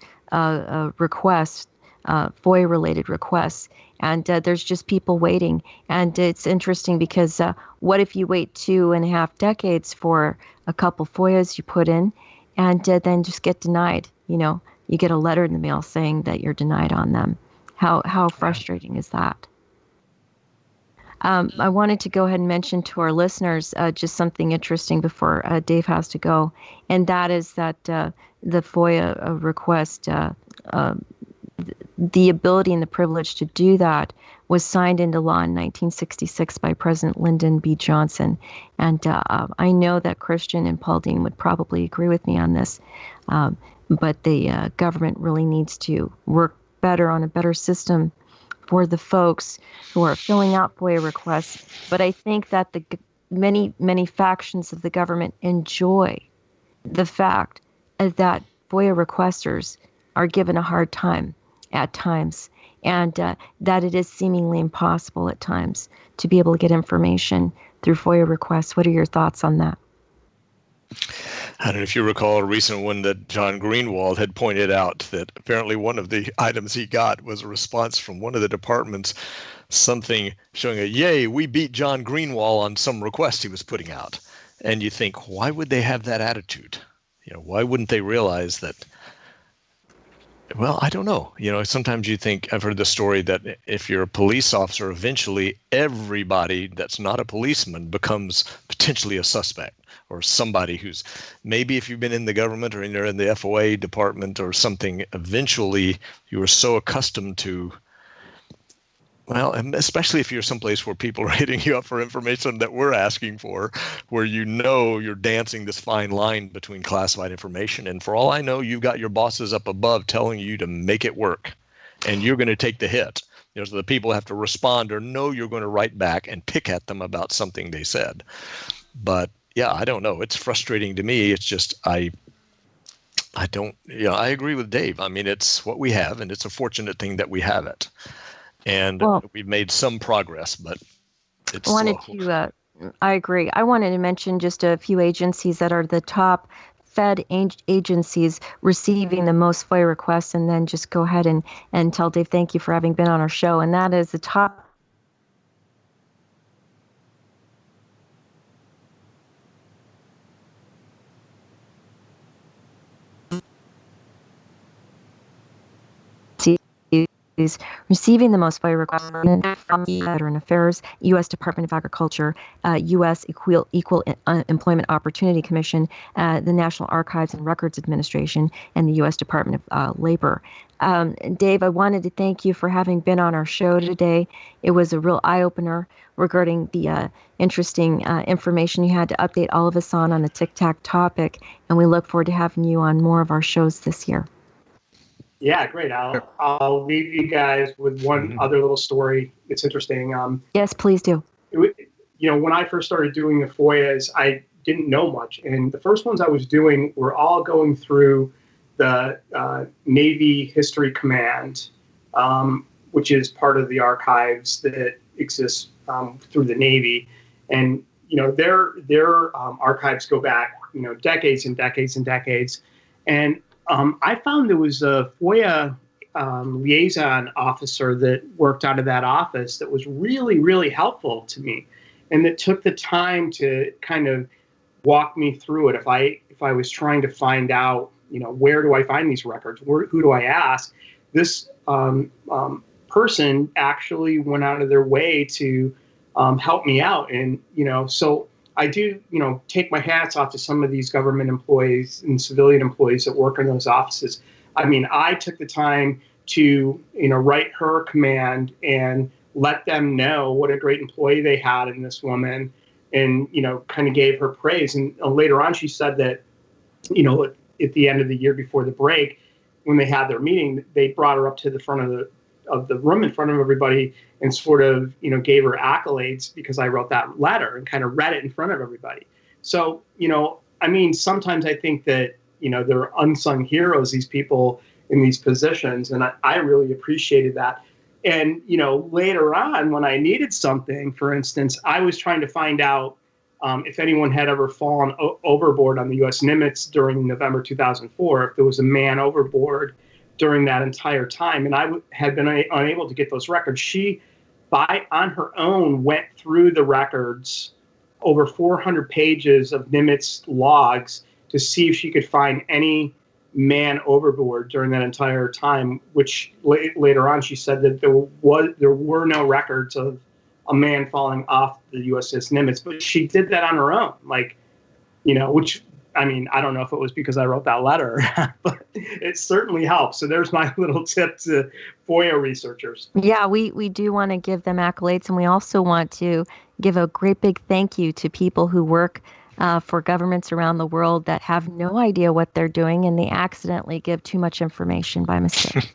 requests, FOIA-related requests. And there's just people waiting. And it's interesting because what if you wait 2.5 decades for a couple FOIAs you put in and then just get denied? You get a letter in the mail saying that you're denied on them. How frustrating is that? I wanted to go ahead and mention to our listeners just something interesting before Dave has to go, and that is that the FOIA request, the ability and the privilege to do that was signed into law in 1966 by President Lyndon B. Johnson. And I know that Christian and Paul Dean would probably agree with me on this, but the government really needs to work better on a better system for the folks who are filling out FOIA requests. But I think that the many factions of the government enjoy the fact that FOIA requesters are given a hard time at times, and that it is seemingly impossible at times to be able to get information through FOIA requests. What are your thoughts on that? I don't know if you recall a recent one that John Greenwald had pointed out that apparently one of the items he got was a response from one of the departments, something showing yay, we beat John Greenwald on some request he was putting out. And you think, why would they have that attitude? Why wouldn't they realize that? Well, I don't know. Sometimes you think, I've heard the story that if you're a police officer, eventually everybody that's not a policeman becomes potentially a suspect, or somebody who's, maybe if you've been in the government or you're in the FOIA department or something, eventually you are so accustomed to, well, and especially if you're someplace where people are hitting you up for information that we're asking for, where you're dancing this fine line between classified information. And for all I know, you've got your bosses up above telling you to make it work, and you're going to take the hit. So the people have to respond or know you're going to write back and pick at them about something they said. But yeah, I don't know. It's frustrating to me. It's just, I don't, I agree with Dave. It's what we have, and it's a fortunate thing that we have it. And we've made some progress, but it's slow. I agree. I wanted to mention just a few agencies that are the top Fed agencies receiving the most FOIA requests, and then just go ahead and tell Dave thank you for having been on our show. And that is the top receiving the most FOIA requests from Veteran Affairs, U.S. Department of Agriculture, U.S. Equal Employment Opportunity Commission, the National Archives and Records Administration, and the U.S. Department of Labor. Dave, I wanted to thank you for having been on our show today. It was a real eye-opener regarding the interesting information you had to update all of us on the Tic Tac topic, and we look forward to having you on more of our shows this year. Yeah, great. I'll leave you guys with one other little story. It's interesting. Yes, please do. When I first started doing the FOIAs, I didn't know much. And the first ones I was doing were all going through the Navy History Command, which is part of the archives that exists through the Navy. And, their archives go back, decades and decades and decades. And I found there was a FOIA liaison officer that worked out of that office that was really, really helpful to me, and that took the time to kind of walk me through it. If I was trying to find out, where do I find these records? Who do I ask? This person actually went out of their way to help me out, and so I do, take my hats off to some of these government employees and civilian employees that work in those offices. I mean, I took the time to, write her command and let them know what a great employee they had in this woman, and, kind of gave her praise. And later on, she said that, at the end of the year before the break, when they had their meeting, they brought her up to the front of the room in front of everybody and sort of, gave her accolades because I wrote that letter and kind of read it in front of everybody. So, sometimes I think that, they're unsung heroes, these people in these positions. And I really appreciated that. And, later on when I needed something, for instance, I was trying to find out if anyone had ever fallen overboard on the U.S. Nimitz during November 2004, if there was a man overboard during that entire time. And I had been unable to get those records. She, on her own, went through the records, over 400 pages of Nimitz logs, to see if she could find any man overboard during that entire time, which later on she said that there were no records of a man falling off the USS Nimitz, but she did that on her own, which, I don't know if it was because I wrote that letter, but it certainly helps. So there's my little tip to FOIA researchers. Yeah, we do want to give them accolades, and we also want to give a great big thank you to people who work for governments around the world that have no idea what they're doing, and they accidentally give too much information by mistake.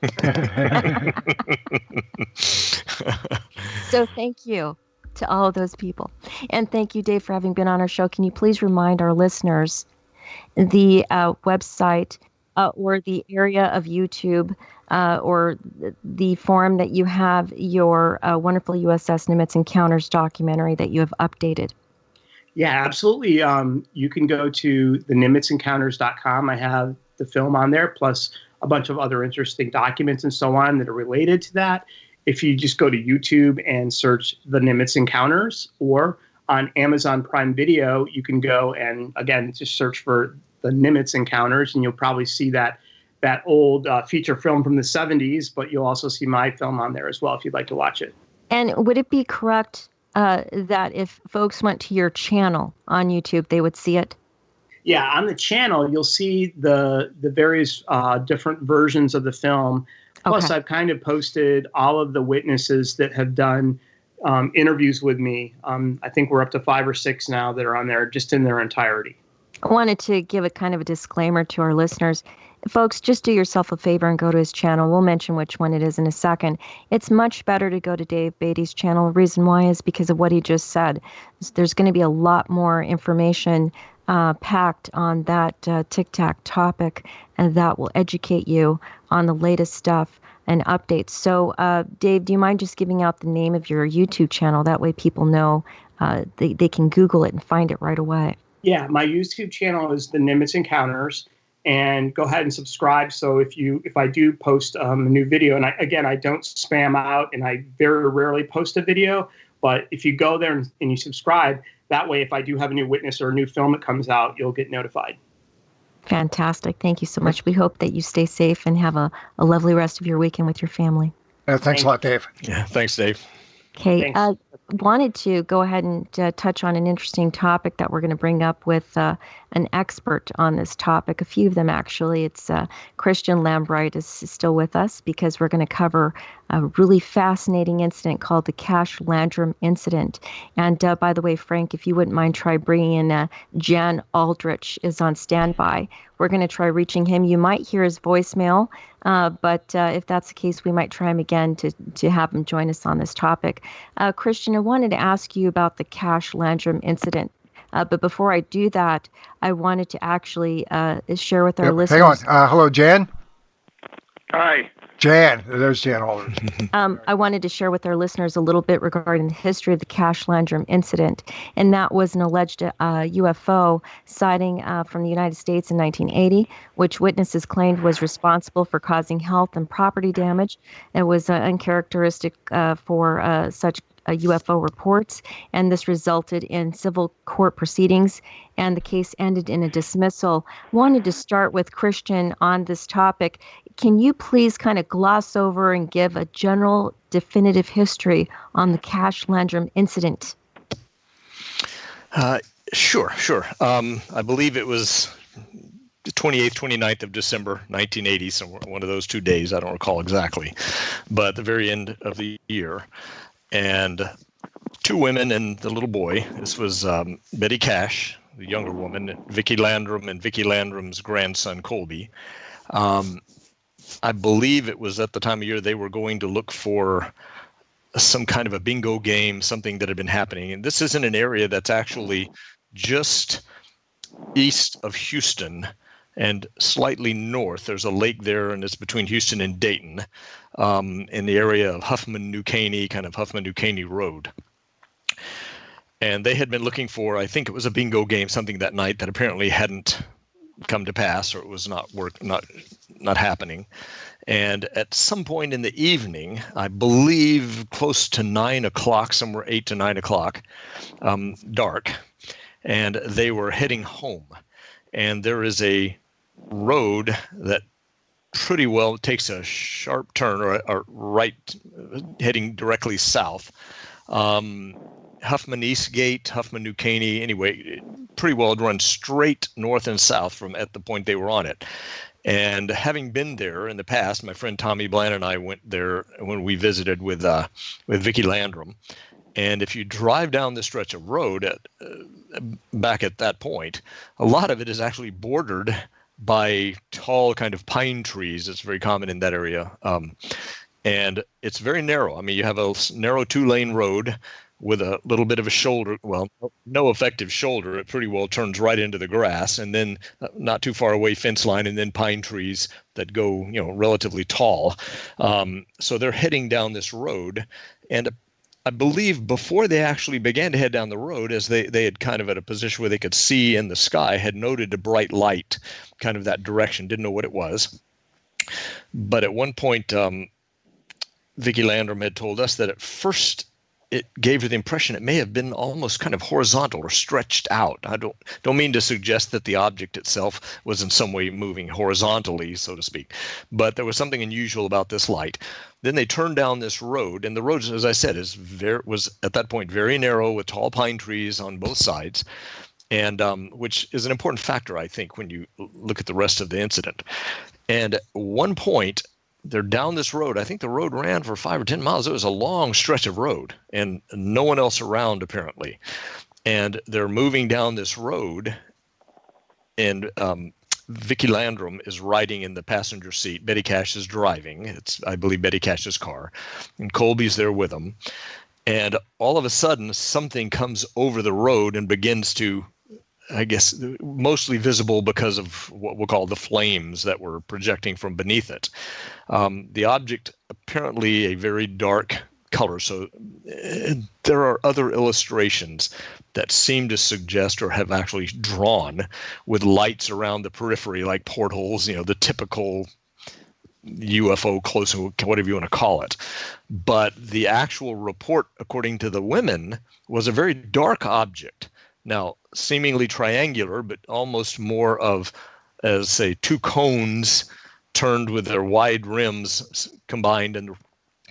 So thank you to all of those people. And thank you, Dave, for having been on our show. Can you please remind our listeners the website or the area of YouTube or the forum that you have your wonderful USS Nimitz Encounters documentary that you have updated? Yeah, absolutely. You can go to the nimitzencounters.com. I have the film on there, plus a bunch of other interesting documents and so on that are related to that. If you just go to YouTube and search the Nimitz Encounters, or on Amazon Prime Video, you can go and, again, just search for the Nimitz Encounters, and you'll probably see that old feature film from the 70s, but you'll also see my film on there as well if you'd like to watch it. And would it be correct that if folks went to your channel on YouTube, they would see it? Yeah, on the channel, you'll see the various different versions of the film. Plus, I've kind of posted all of the witnesses that have done interviews with me. I think we're up to 5 or 6 now that are on there just in their entirety. I wanted to give a kind of a disclaimer to our listeners. Folks, just do yourself a favor and go to his channel. We'll mention which one it is in a second. It's much better to go to Dave Beaty's channel. The reason why is because of what he just said. There's going to be a lot more information packed on that Tic Tac topic, and that will educate you on the latest stuff and updates. So, Dave, do you mind just giving out the name of your YouTube channel? That way people know they can Google it and find it right away. Yeah, my YouTube channel is the Nimitz Encounters, and go ahead and subscribe. So if I do post a new video, and I don't spam out, and I very rarely post a video, but if you go there and you subscribe, that way if I do have a new witness or a new film that comes out, you'll get notified. Fantastic. Thank you so much. We hope that you stay safe and have a lovely rest of your weekend with your family. Thanks a lot, Dave. Yeah, thanks, Dave. Okay. Wanted to go ahead and touch on an interesting topic that we're going to bring up with an expert on this topic. A few of them, actually. It's Christian Lambright is still with us because we're going to cover a really fascinating incident called the Cash-Landrum incident. And by the way, Frank, if you wouldn't mind, try bringing in Jan Aldrich is on standby. We're going to try reaching him. You might hear his voicemail, but if that's the case, we might try him again to have him join us on this topic. Christian, I wanted to ask you about the Cash-Landrum incident. But before I do that, I wanted to actually share with our listeners. Hang on. Hello, Jan? Hi. Jan. There's Jan Aldrich. I wanted to share with our listeners a little bit regarding the history of the Cash-Landrum incident. And that was an alleged UFO sighting from the United States in 1980, which witnesses claimed was responsible for causing health and property damage. It was uncharacteristic for such UFO reports, and this resulted in civil court proceedings, and the case ended in a dismissal. Wanted to start with Christian on this topic. Can you please kind of gloss over and give a general definitive history on the Cash-Landrum incident? Sure. I believe it was the 28th, 29th of December, 1980, so one of those 2 days, I don't recall exactly, but at the very end of the year. And 2 women and the little boy. This was Betty Cash, the younger woman, Vicky Landrum, and Vicky Landrum's grandson, Colby. I believe it was at the time of year they were going to look for some kind of a bingo game, something that had been happening. And this isn't an area that's actually just east of Houston and slightly north. There's a lake there, and it's between Houston and Dayton, in the area of Huffman-New Caney, kind of Huffman-New Caney Road. And they had been looking for, I think it was a bingo game, something that night that apparently hadn't come to pass, or it was not happening. And at some point in the evening, I believe close to 9 o'clock, somewhere 8 to 9 o'clock, dark, and they were heading home. And there is a road that pretty well takes a sharp turn or right, heading directly south. Huffman Eastgate, Huffman New Caney, anyway, pretty well run straight north and south from at the point they were on it. And having been there in the past, my friend Tommy Bland and I went there when we visited with Vicky Landrum. And if you drive down the stretch of road back at that point, a lot of it is actually bordered by tall kind of pine trees. It's very common in that area. And it's very narrow. I mean, you have a narrow 2-lane road with a little bit of a shoulder. Well, no effective shoulder. It pretty well turns right into the grass, and then not too far away fence line, and then pine trees that go, relatively tall. So they're heading down this road, and I believe before they actually began to head down the road, as they had kind of at a position where they could see in the sky, had noted a bright light kind of that direction, didn't know what it was. But at one point, Vicky Landrum had told us that at first it gave her the impression it may have been almost kind of horizontal or stretched out. I don't mean to suggest that the object itself was in some way moving horizontally, so to speak, but there was something unusual about this light. Then they turned down this road, and the road, as I said, was at that point very narrow with tall pine trees on both sides, and which is an important factor, I think, when you look at the rest of the incident. And at one point, they're down this road. I think the road ran for 5 or 10 miles. It was a long stretch of road and no one else around, apparently. And they're moving down this road, and Vicky Landrum is riding in the passenger seat. Betty Cash is driving. It's, I believe, Betty Cash's car. And Colby's there with them. And all of a sudden, something comes over the road and begins to, I guess, mostly visible because of what we'll call the flames that were projecting from beneath it. The object, apparently a very dark color. So there are other illustrations that seem to suggest or have actually drawn with lights around the periphery, like portholes, the typical UFO close, whatever you want to call it. But the actual report, according to the women, was a very dark object. Now, seemingly triangular, but almost more of, as say, 2 cones turned with their wide rims combined, and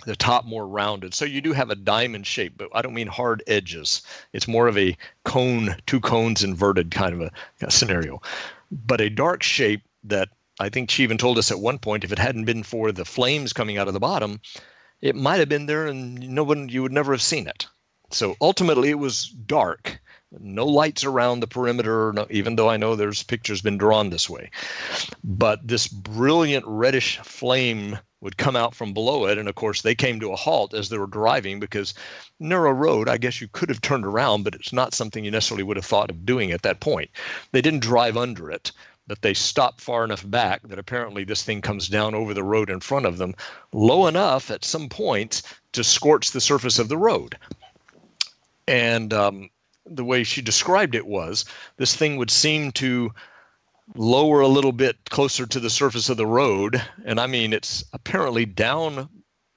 the top more rounded. So you do have a diamond shape, but I don't mean hard edges. It's more of a cone, two cones inverted kind of a scenario. But a dark shape that I think she even told us at one point, if it hadn't been for the flames coming out of the bottom, it might have been there and you would never have seen it. So ultimately it was dark. No lights around the perimeter, even though I know there's pictures been drawn this way. But this brilliant reddish flame would come out from below it. And of course, they came to a halt as they were driving because narrow road, I guess you could have turned around, but it's not something you necessarily would have thought of doing at that point. They didn't drive under it, but they stopped far enough back that apparently this thing comes down over the road in front of them, low enough at some points to scorch the surface of the road. And the way she described it was this thing would seem to lower a little bit closer to the surface of the road. And I mean, it's apparently down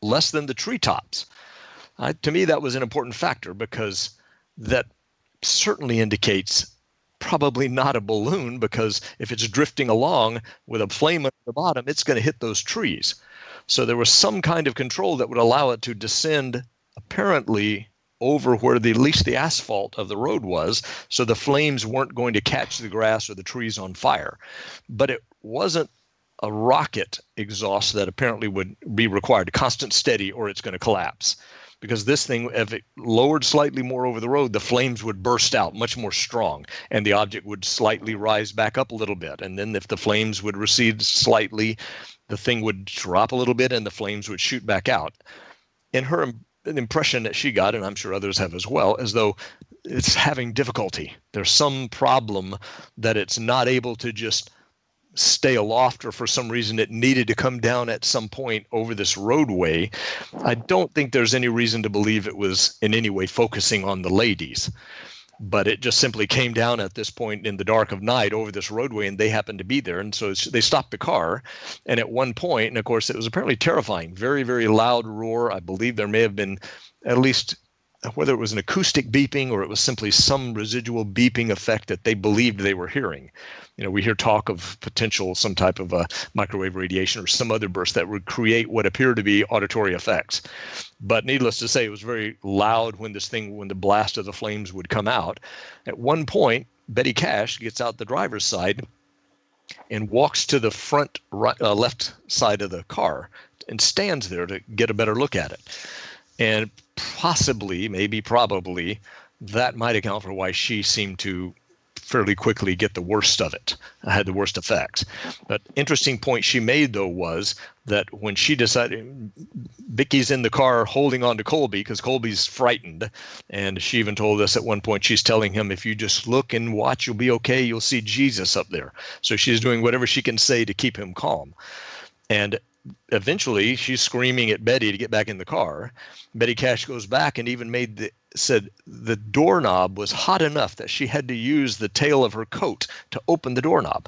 less than the treetops. To me, that was an important factor because that certainly indicates probably not a balloon, because if it's drifting along with a flame at the bottom, it's going to hit those trees. So there was some kind of control that would allow it to descend apparently over where at least the asphalt of the road was, so the flames weren't going to catch the grass or the trees on fire. But it wasn't a rocket exhaust that apparently would be required, constant steady, or it's going to collapse. Because this thing, if it lowered slightly more over the road, the flames would burst out much more strong, and the object would slightly rise back up a little bit. And then if the flames would recede slightly, the thing would drop a little bit and the flames would shoot back out. In her impression that she got, and I'm sure others have as well, as though it's having difficulty. There's some problem that it's not able to just stay aloft, or for some reason it needed to come down at some point over this roadway. I don't think there's any reason to believe it was in any way focusing on the ladies, but it just simply came down at this point in the dark of night over this roadway, and they happened to be there. And so they stopped the car. And at one point, and of course it was apparently terrifying, very, very loud roar. I believe there may have been at least, whether it was an acoustic beeping or it was simply some residual beeping effect that they believed they were hearing. You know, we hear talk of potential some type of microwave radiation or some other burst that would create what appear to be auditory effects. But needless to say, it was very loud when the blast of the flames would come out. At one point, Betty Cash gets out the driver's side and walks to the front left side of the car and stands there to get a better look at it. And possibly, maybe probably, that might account for why she seemed to fairly quickly get the worst of it, had the worst effects. But interesting point she made, though, was that when she decided, Vicky's in the car holding on to Colby because Colby's frightened. And she even told us at one point, she's telling him, if you just look and watch, you'll be okay. You'll see Jesus up there. So she's doing whatever she can say to keep him calm. And eventually she's screaming at Betty to get back in the car. Betty Cash goes back and even said the doorknob was hot enough that she had to use the tail of her coat to open the doorknob.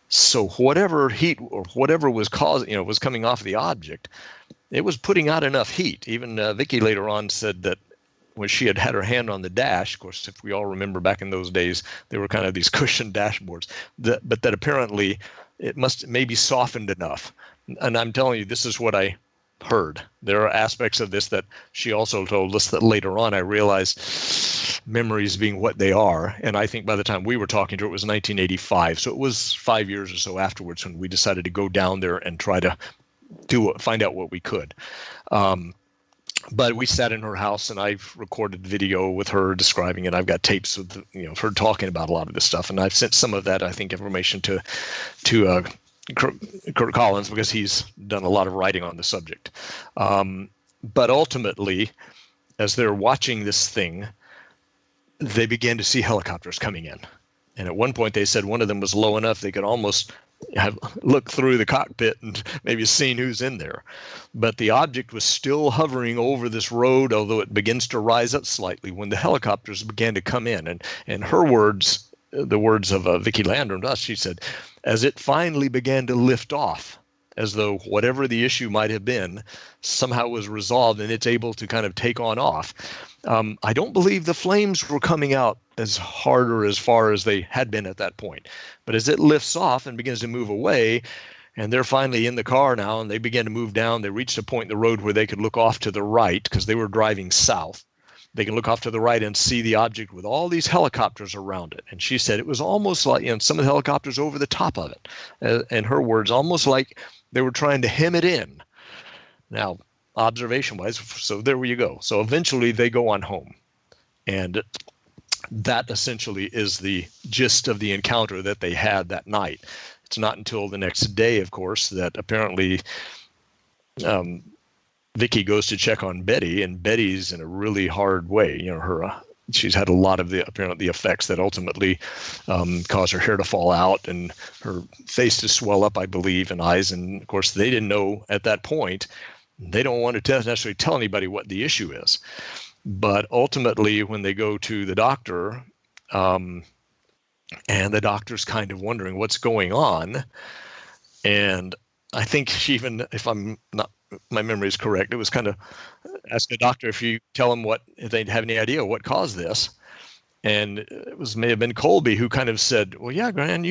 So whatever heat or whatever was was coming off the object, it was putting out enough heat. Even Vicky later on said that when she had her hand on the dash, of course, if we all remember back in those days, they were kind of these cushioned dashboards, but that apparently it must maybe softened enough. And I'm telling you, this is what I heard. There are aspects of this that she also told us that later on I realized, memories being what they are. And I think by the time we were talking to her, it was 1985. So it was 5 years or so afterwards when we decided to go down there and try to find out what we could. But we sat in her house and I've recorded video with her describing it. I've got tapes with her talking about a lot of this stuff. And I've sent some of that, I think, information to Kurt Collins, because he's done a lot of writing on the subject. But ultimately, as they're watching this thing, they began to see helicopters coming in. And at one point they said one of them was low enough they could almost have looked through the cockpit and maybe seen who's in there. But the object was still hovering over this road, although it begins to rise up slightly when the helicopters began to come in. And her words, the words of Vicky Landrum to us, she said, as it finally began to lift off, as though whatever the issue might have been somehow was resolved and it's able to kind of take on off. I don't believe the flames were coming out as hard or as far as they had been at that point. But as it lifts off and begins to move away, And they're finally in the car now, and they begin to move down. They reached a point in the road where they could look off to the right because they were driving south. They can look off to the right and see the object with all these helicopters around it. And she said it was almost like, some of the helicopters over the top of it. In her words, almost like they were trying to hem it in. Now, observation-wise, so there you go. So eventually they go on home. And that essentially is the gist of the encounter that they had that night. It's not until the next day, of course, that apparently Vicky goes to check on Betty, and Betty's in a really hard way. She's had a lot of the effects that ultimately cause her hair to fall out and her face to swell up, I believe, and eyes. And of course, they didn't know at that point. They don't want to necessarily tell anybody what the issue is. But ultimately, when they go to the doctor, and the doctor's kind of wondering what's going on, and I think she even, if my memory is correct, it was kind of ask the doctor if you tell them if they have any idea what caused this. And it may have been Colby who kind of said, well, yeah, Gran,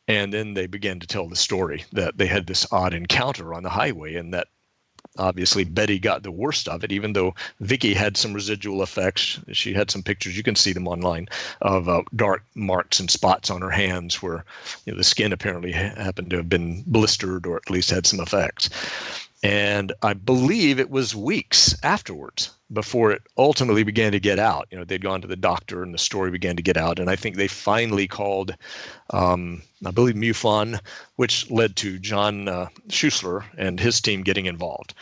And then they began to tell the story that they had this odd encounter on the highway, and that obviously Betty got the worst of it, even though Vicky had some residual effects. She had some pictures, you can see them online, of dark marks and spots on her hands where the skin apparently happened to have been blistered or at least had some effects. And I believe it was weeks afterwards before it ultimately began to get out. They'd gone to the doctor and the story began to get out. And I think they finally called, I believe, MUFON, which led to John Schuessler and his team getting involved.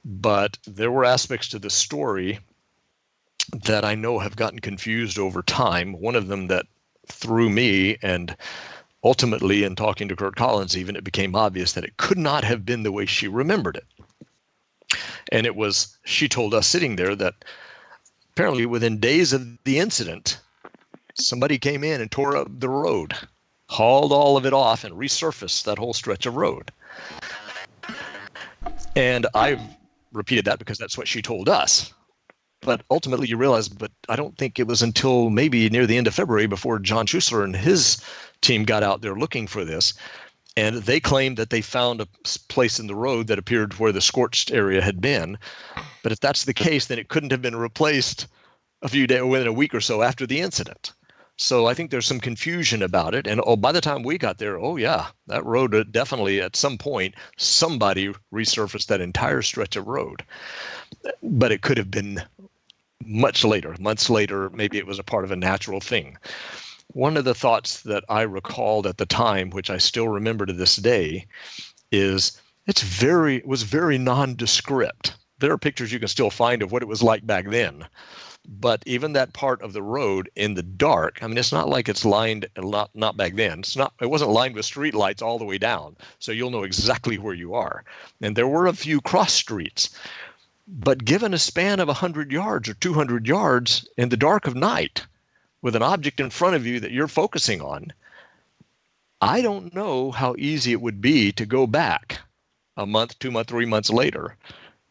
But there were aspects to the story that I know have gotten confused over time. One of them that threw me, and ultimately, in talking to Kurt Collins, even, it became obvious that it could not have been the way she remembered it. And it was, she told us sitting there that apparently within days of the incident, somebody came in and tore up the road, hauled all of it off, and resurfaced that whole stretch of road. And I've repeated that because that's what she told us. But ultimately you realize, but I don't think it was until maybe near the end of February before John Schuessler and his team got out there looking for this. And they claimed that they found a place in the road that appeared where the scorched area had been. But if that's the case, then it couldn't have been replaced a few days, within a week or so after the incident. So I think there's some confusion about it. And by the time we got there, that road definitely at some point, somebody resurfaced that entire stretch of road. But it could have been much later, months later. Maybe it was a part of a natural thing. One of the thoughts that I recalled at the time, which I still remember to this day, is it was very nondescript. There are pictures you can still find of what it was like back then. But even that part of the road in the dark, it's not like it's lined, not back then. It wasn't lined with street lights all the way down, so you'll know exactly where you are. And there were a few cross streets. But given a span of 100 yards or 200 yards in the dark of night, with an object in front of you that you're focusing on, I don't know how easy it would be to go back a month, 2 months, 3 months later,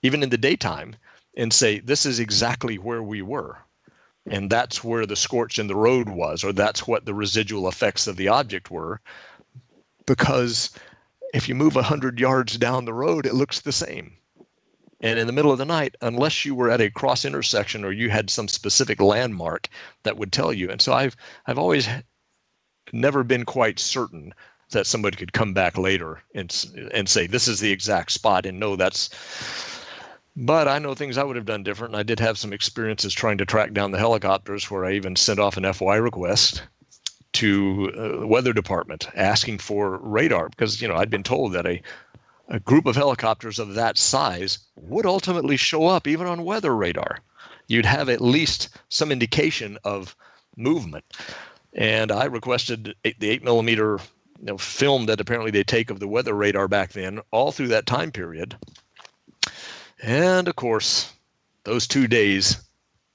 even in the daytime, and say, this is exactly where we were. And that's where the scorch in the road was, or that's what the residual effects of the object were. Because if you move 100 yards down the road, it looks the same. And in the middle of the night, unless you were at a cross intersection or you had some specific landmark that would tell you. And so I've always never been quite certain that somebody could come back later and say, this is the exact spot. And no, but I know things I would have done different. And I did have some experiences trying to track down the helicopters where I even sent off an FOIA request to the weather department asking for radar because, I'd been told that a group of helicopters of that size would ultimately show up even on weather radar. You'd have at least some indication of movement. And I requested the 8mm film that apparently they take of the weather radar back then, all through that time period. And of course, those 2 days,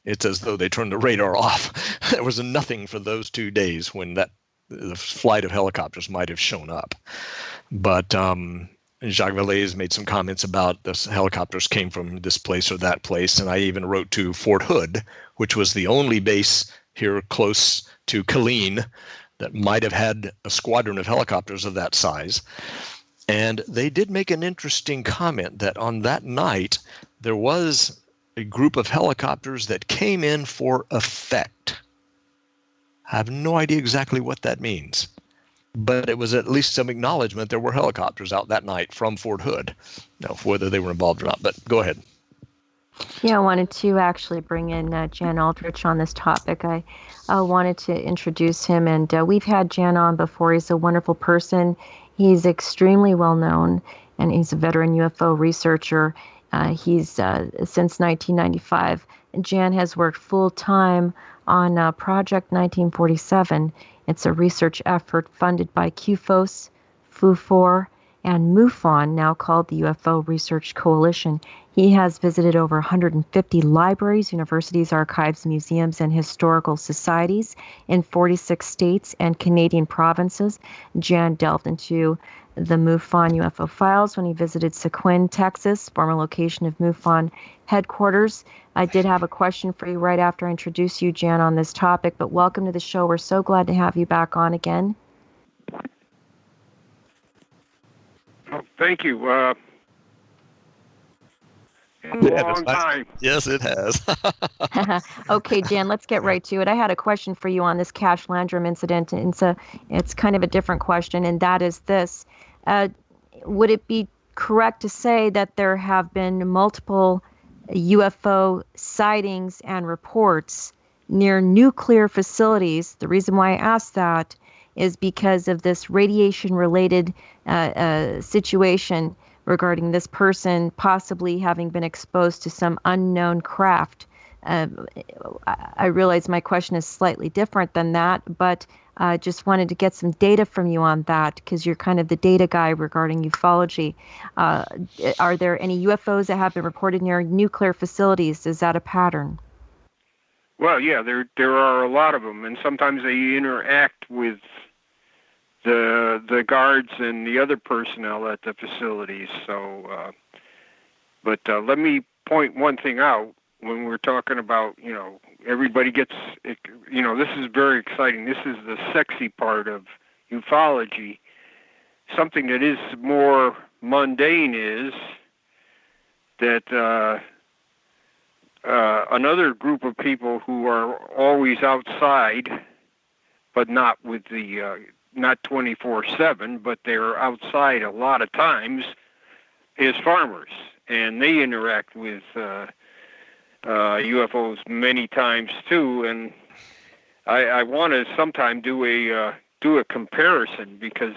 it's as though they turned the radar off. There was nothing for those 2 days when the flight of helicopters might have shown up. But Jacques Vallée has made some comments about the helicopters came from this place or that place. And I even wrote to Fort Hood, which was the only base here close to Killeen that might have had a squadron of helicopters of that size. And they did make an interesting comment that on that night, there was a group of helicopters that came in for effect. I have no idea exactly what that means, but it was at least some acknowledgement there were helicopters out that night from Fort Hood. Now, whether they were involved or not, but go ahead. Yeah, I wanted to actually bring in Jan Aldrich on this topic. I wanted to introduce him, and we've had Jan on before. He's a wonderful person. He's extremely well known, and he's a veteran UFO researcher. He's since 1995. Jan has worked full time on Project 1947. It's a research effort funded by QFOS, FUFOR, and MUFON, now called the UFO Research Coalition. He has visited over 150 libraries, universities, archives, museums, and historical societies in 46 states and Canadian provinces. Jan delved into the MUFON UFO files when he visited Sequin, Texas, former location of MUFON headquarters. I did have a question for you right after I introduce you, Jan, on this topic, but welcome to the show. We're so glad to have you back on again. Oh, thank you. Long time. Yes, it has. Okay, Jan, let's get right to it. I had a question for you on this Cash-Landrum incident. It's kind of a different question, and that is this. Would it be correct to say that there have been multiple UFO sightings and reports near nuclear facilities? The reason why I asked that is because of this radiation-related situation regarding this person possibly having been exposed to some unknown craft. I realize my question is slightly different than that, but I just wanted to get some data from you on that because you're kind of the data guy regarding ufology. Are there any UFOs that have been reported near nuclear facilities? Is that a pattern? Well, yeah, there are a lot of them, and sometimes they interact with the guards and the other personnel at the facilities. So, but let me point one thing out when we're talking about, everybody gets, this is very exciting. This is the sexy part of ufology. Something that is more mundane is that another group of people who are always outside, but not with the not 24/7, but they're outside a lot of times, is farmers, and they interact with UFOs many times too. And I want to sometime do a comparison because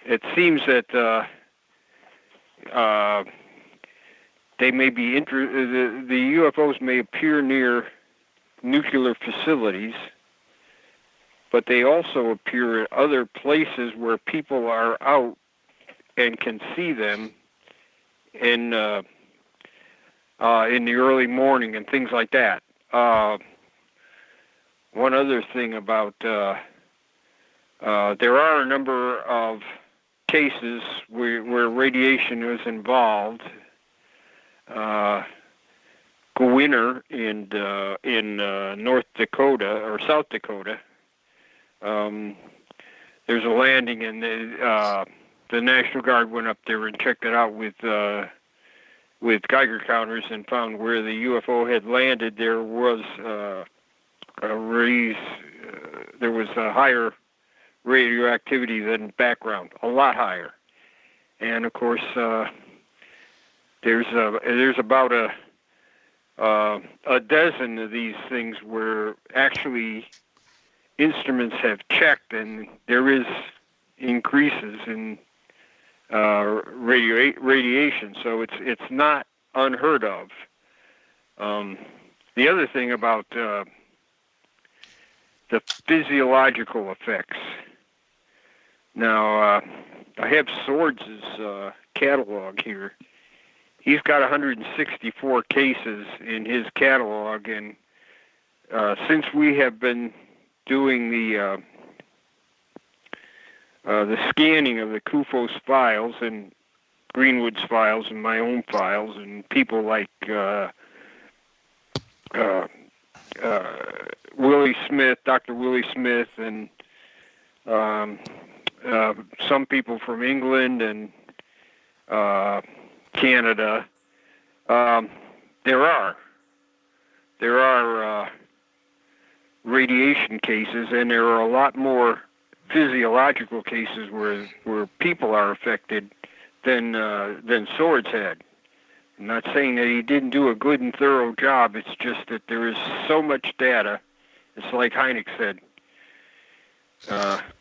it seems that they may be the UFOs may appear near nuclear facilities, but they also appear at other places where people are out and can see them in the early morning and things like that. One other thing about there are a number of cases where radiation is involved. Gwinner in North Dakota or South Dakota. There's a landing, and the National Guard went up there and checked it out with Geiger counters and found where the UFO had landed. There was a higher radioactivity than background, a lot higher. And of course, there's about a dozen of these things where actually instruments have checked, and there is increases in radiation. So it's not unheard of. The other thing about the physiological effects. Now, I have Swords' catalog here. He's got 164 cases in his catalog, and since we have been doing the scanning of the QFOS files and Greenwood's files and my own files, and people like Willie Smith, Dr. Willie Smith, and some people from England and Canada. There are radiation cases, and there are a lot more physiological cases where people are affected than Swords had. I'm not saying that he didn't do a good and thorough job. It's just that there is so much data. It's like Hynek said.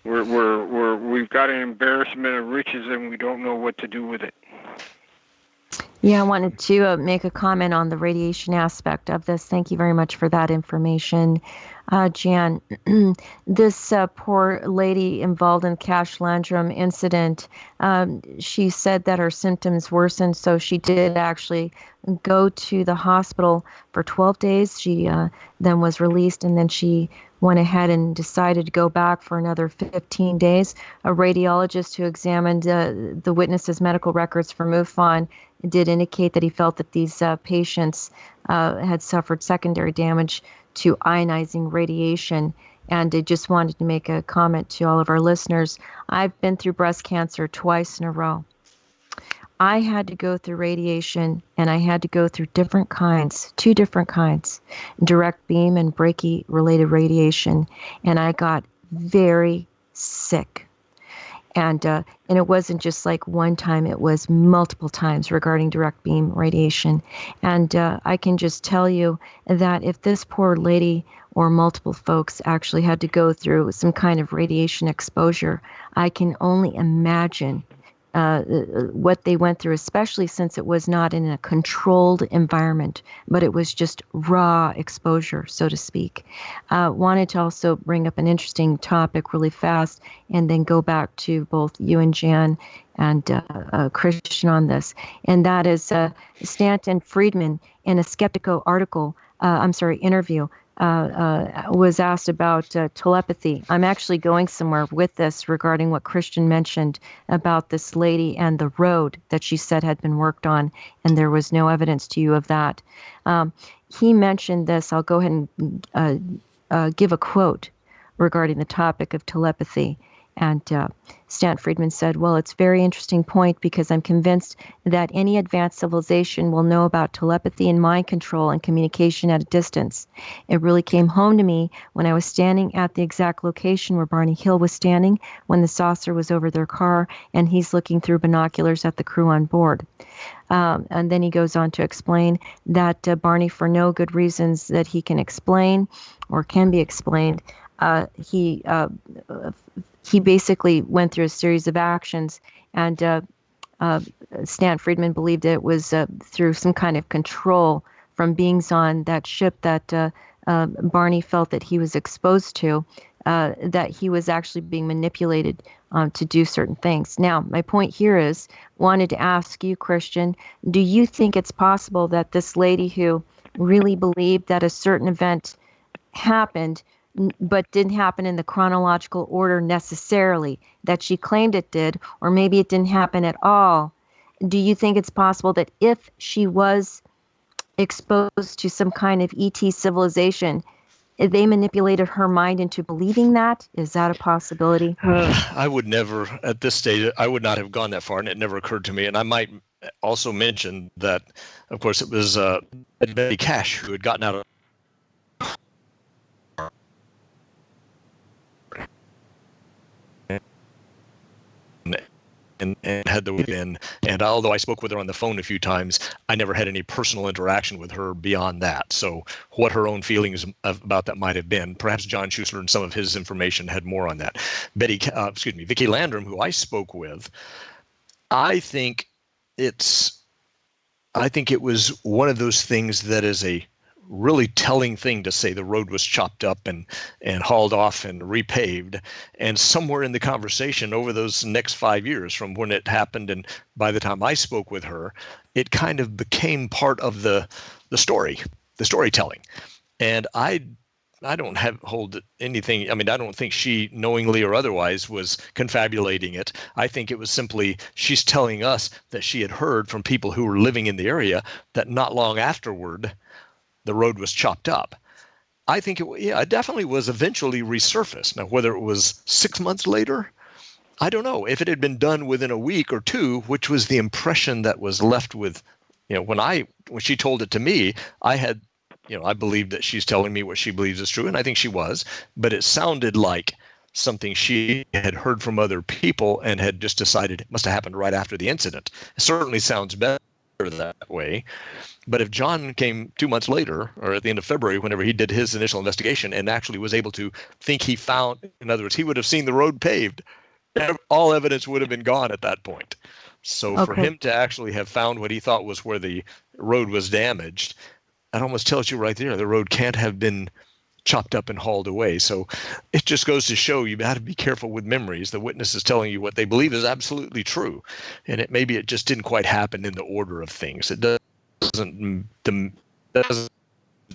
We've got an embarrassment of riches, and we don't know what to do with it. Yeah, I wanted to make a comment on the radiation aspect of this. Thank you very much for that information, Jan. This poor lady involved in Cash-Landrum incident, she said that her symptoms worsened, so she did actually go to the hospital for 12 days. She then was released, and then she went ahead and decided to go back for another 15 days. A radiologist who examined the witness's medical records for MUFON did indicate that he felt that these patients had suffered secondary damage to ionizing radiation. And I just wanted to make a comment to all of our listeners. I've been through breast cancer twice in a row. I had to go through radiation, and I had to go through different kinds, 2 different kinds, direct beam and brachy-related radiation, and I got very sick. And it wasn't just like one time, it was multiple times regarding direct beam radiation. And I can just tell you that if this poor lady or multiple folks actually had to go through some kind of radiation exposure, I can only imagine what they went through, especially since it was not in a controlled environment, but it was just raw exposure, so to speak. Wanted to also bring up an interesting topic really fast and then go back to both you and Jan and Christian on this. And that is Stanton Friedman in a Skeptico interview, was asked about telepathy. I'm actually going somewhere with this regarding what Christian mentioned about this lady and the road that she said had been worked on, and there was no evidence to you of that. He mentioned this. I'll go ahead and give a quote regarding the topic of telepathy. And Stan Friedman said, well, it's a very interesting point because I'm convinced that any advanced civilization will know about telepathy and mind control and communication at a distance. It really came home to me when I was standing at the exact location where Barney Hill was standing when the saucer was over their car, and he's looking through binoculars at the crew on board. And then he goes on to explain that Barney, for no good reasons that he can explain or can be explained, he basically went through a series of actions, and Stan Friedman believed it was through some kind of control from beings on that ship that Barney felt that he was exposed to, that he was actually being manipulated to do certain things. Now, my point here is, wanted to ask you, Christian, do you think it's possible that this lady who really believed that a certain event happened but didn't happen in the chronological order necessarily that she claimed it did, or maybe it didn't happen at all, do you think it's possible that if she was exposed to some kind of ET civilization, they manipulated her mind into believing that? Is that a possibility? I would never, at this stage, I would not have gone that far, and it never occurred to me. And I might also mention that, of course, it was Betty Cash who had gotten out of and had the in. And although I spoke with her on the phone a few times, I never had any personal interaction with her beyond that. So what her own feelings about that might have been, perhaps John Schuessler and some of his information had more on that. Vicky Landrum, who I spoke with, I think it was one of those things that is a really telling thing to say the road was chopped up and hauled off and repaved. And somewhere in the conversation over those next 5 years from when it happened and by the time I spoke with her, it kind of became part of the storytelling. And I don't hold anything. I mean, I don't think she knowingly or otherwise was confabulating it. I think it was simply she's telling us that she had heard from people who were living in the area that not long afterward, the road was chopped up. I think it definitely was eventually resurfaced. Now, whether it was 6 months later, I don't know. If it had been done within a week or two, which was the impression that was left with, when she told it to me, I had, I believed that she's telling me what she believes is true, and I think she was, but it sounded like something she had heard from other people and had just decided it must have happened right after the incident. It certainly sounds better that way. But if John came 2 months later, or at the end of February, whenever he did his initial investigation and actually was able to think he found, in other words, he would have seen the road paved, all evidence would have been gone at that point. So for him to actually have found what he thought was where the road was damaged, that almost tells you right there, the road can't have been chopped up and hauled away. So it just goes to show you got to be careful with memories. The witness is telling you what they believe is absolutely true. And maybe it just didn't quite happen in the order of things. It doesn't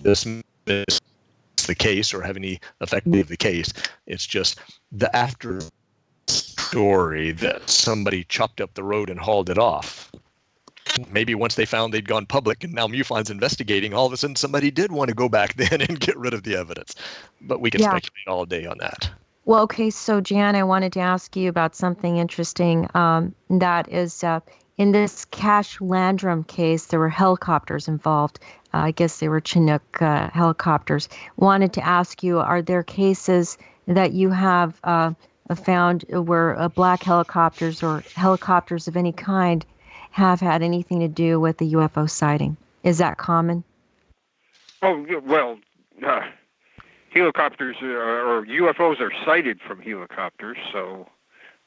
dismiss the case or have any effect of the case. It's just the after story that somebody chopped up the road and hauled it off. Maybe once they found they'd gone public and now MUFON's investigating, all of a sudden somebody did want to go back then and get rid of the evidence. But we can speculate all day on that. Well, okay, so Jan, I wanted to ask you about something interesting. That is, in this Cash-Landrum case, there were helicopters involved. I guess they were Chinook helicopters. Wanted to ask you, are there cases that you have found where black helicopters or helicopters of any kind have had anything to do with the UFO sighting? Is that common? Oh, well, helicopters or UFOs are sighted from helicopters, so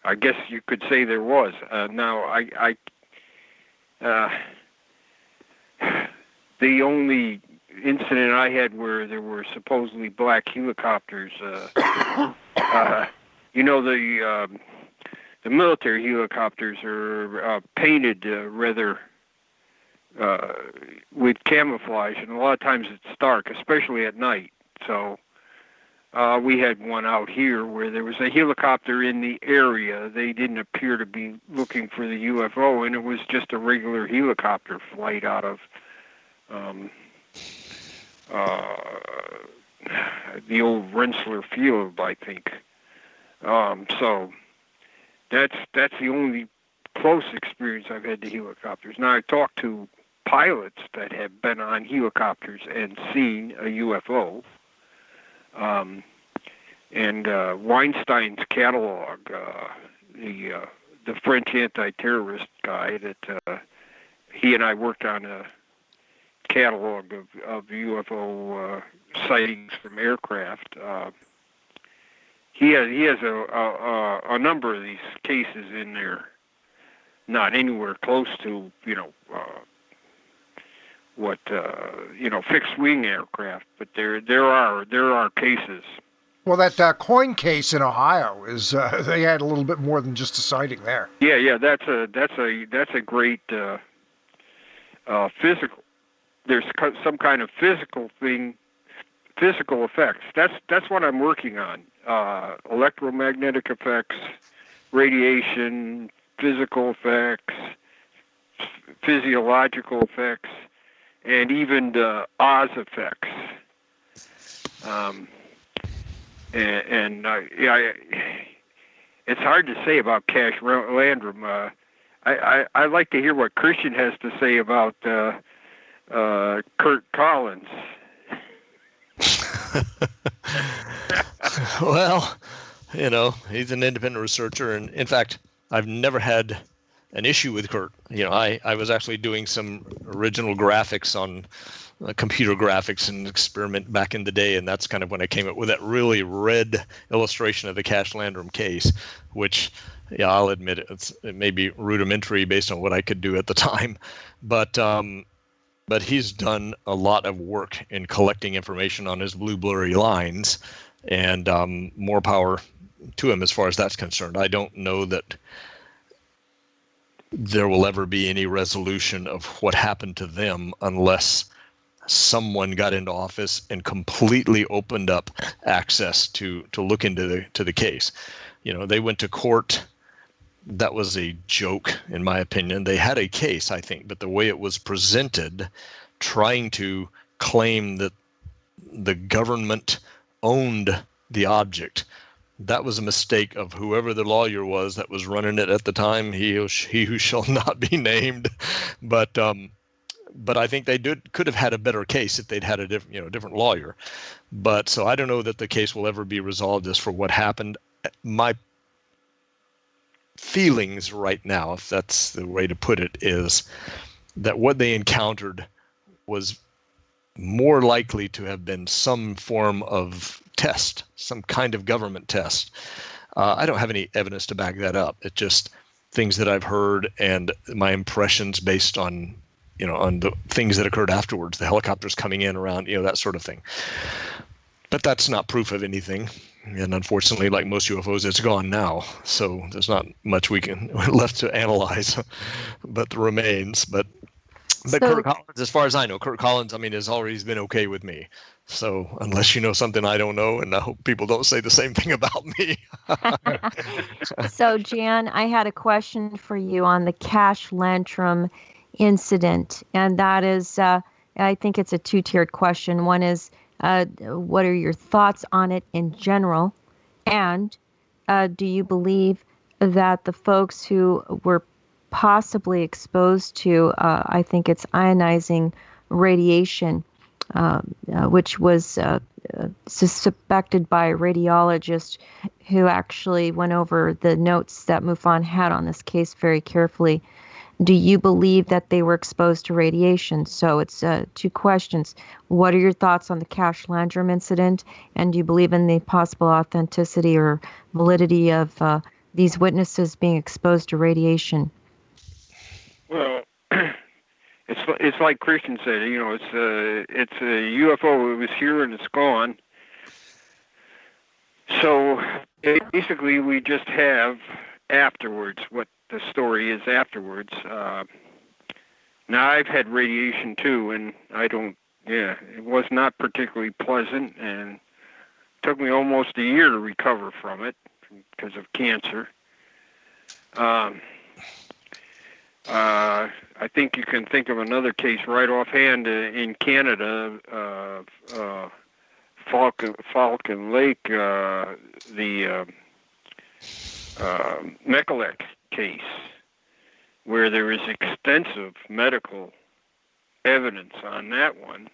I guess you could say there was. Now, the only incident I had where there were supposedly black helicopters, the military helicopters are painted rather with camouflage, and a lot of times it's dark, especially at night. So we had one out here where there was a helicopter in the area. They didn't appear to be looking for the UFO, and it was just a regular helicopter flight out of the old Rensselaer Field, I think. So that's the only close experience I've had to helicopters. Now, I talked to pilots that have been on helicopters and seen a UFO. And Weinstein's catalog, the French anti-terrorist guy that he and I worked on a catalog of UFO sightings from aircraft. He has a number of these cases in there, not anywhere close to fixed wing aircraft, but there are cases. Well, that coin case in Ohio is they had a little bit more than just a sighting there. Yeah, that's a great physical. There's some kind of physical effects. That's what I'm working on. Electromagnetic effects, radiation, physical effects, physiological effects, and even the Oz effects. It's hard to say about Cash-Landrum. I like to hear what Christian has to say about Kurt Collins. Well, he's an independent researcher, and in fact, I've never had an issue with Kurt. I was actually doing some original graphics on computer graphics and experiment back in the day, and that's kind of when I came up with that really red illustration of the Cash-Landrum case, which, I'll admit it may be rudimentary based on what I could do at the time, but he's done a lot of work in collecting information on his blue blurry lines, and more power to him as far as that's concerned. I don't know that there will ever be any resolution of what happened to them unless someone got into office and completely opened up access to look into the case. They went to court. That was a joke, in my opinion. They had a case, I think, but the way it was presented, trying to claim that the government owned the object. That was a mistake of whoever the lawyer was that was running it at the time. He who shall not be named, but I think they could have had a better case if they'd had a different lawyer. But so I don't know that the case will ever be resolved as for what happened. My feelings right now, if that's the way to put it, is that what they encountered was more likely to have been some form of test, some kind of government test. I don't have any evidence to back that up. It's just things that I've heard and my impressions based on, on the things that occurred afterwards, the helicopters coming in around, that sort of thing. But that's not proof of anything. And unfortunately, like most UFOs, it's gone now. So there's not much we can left to analyze but the remains. But Kurt Collins, as far as I know, has always been okay with me. So unless you know something I don't know, and I hope people don't say the same thing about me. So, Jan, I had a question for you on the Cash-Landrum incident. And that is, I think it's a two-tiered question. One is, what are your thoughts on it in general? And do you believe that the folks who were possibly exposed to, I think it's ionizing radiation, which was suspected by a radiologist who actually went over the notes that MUFON had on this case very carefully. Do you believe that they were exposed to radiation? So it's two questions. What are your thoughts on the Cash-Landrum incident? And do you believe in the possible authenticity or validity of these witnesses being exposed to radiation? Well, it's like Christian said. It's a UFO. It was here and it's gone. So basically, we just have afterwards what the story is afterwards. Now, I've had radiation too, and it was not particularly pleasant, and it took me almost a year to recover from it because of cancer. I think you can think of another case right offhand in Canada, Falcon Lake, the Mekhalek case, where there is extensive medical evidence on that one.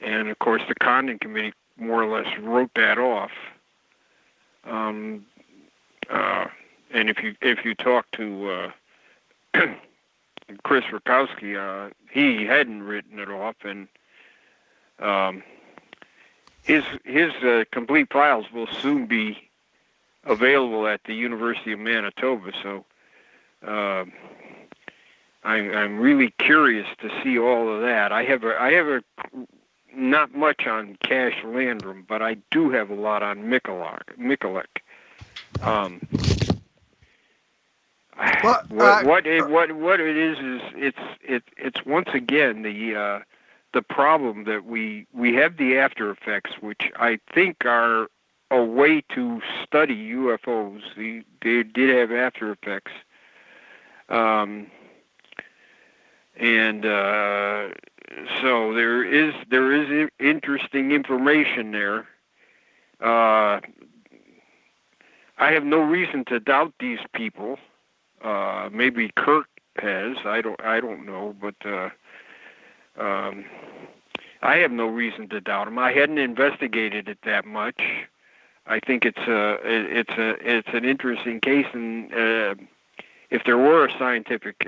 And, of course, the Condon Committee more or less wrote that off. And if you talk to Chris Rakowski, he hadn't written it off, and his complete files will soon be available at the University of Manitoba. So I'm really curious to see all of that. I have a not much on Cash-Landrum, but I do have a lot on Mekhalek. What it is it's once again the problem that we have the after effects, which I think are a way to study UFOs. They did have after effects, so there is interesting information there. I have no reason to doubt these people. Maybe Kurt has. I don't know, but I have no reason to doubt them. I hadn't investigated it that much. I think it's an interesting case, and if there were a scientific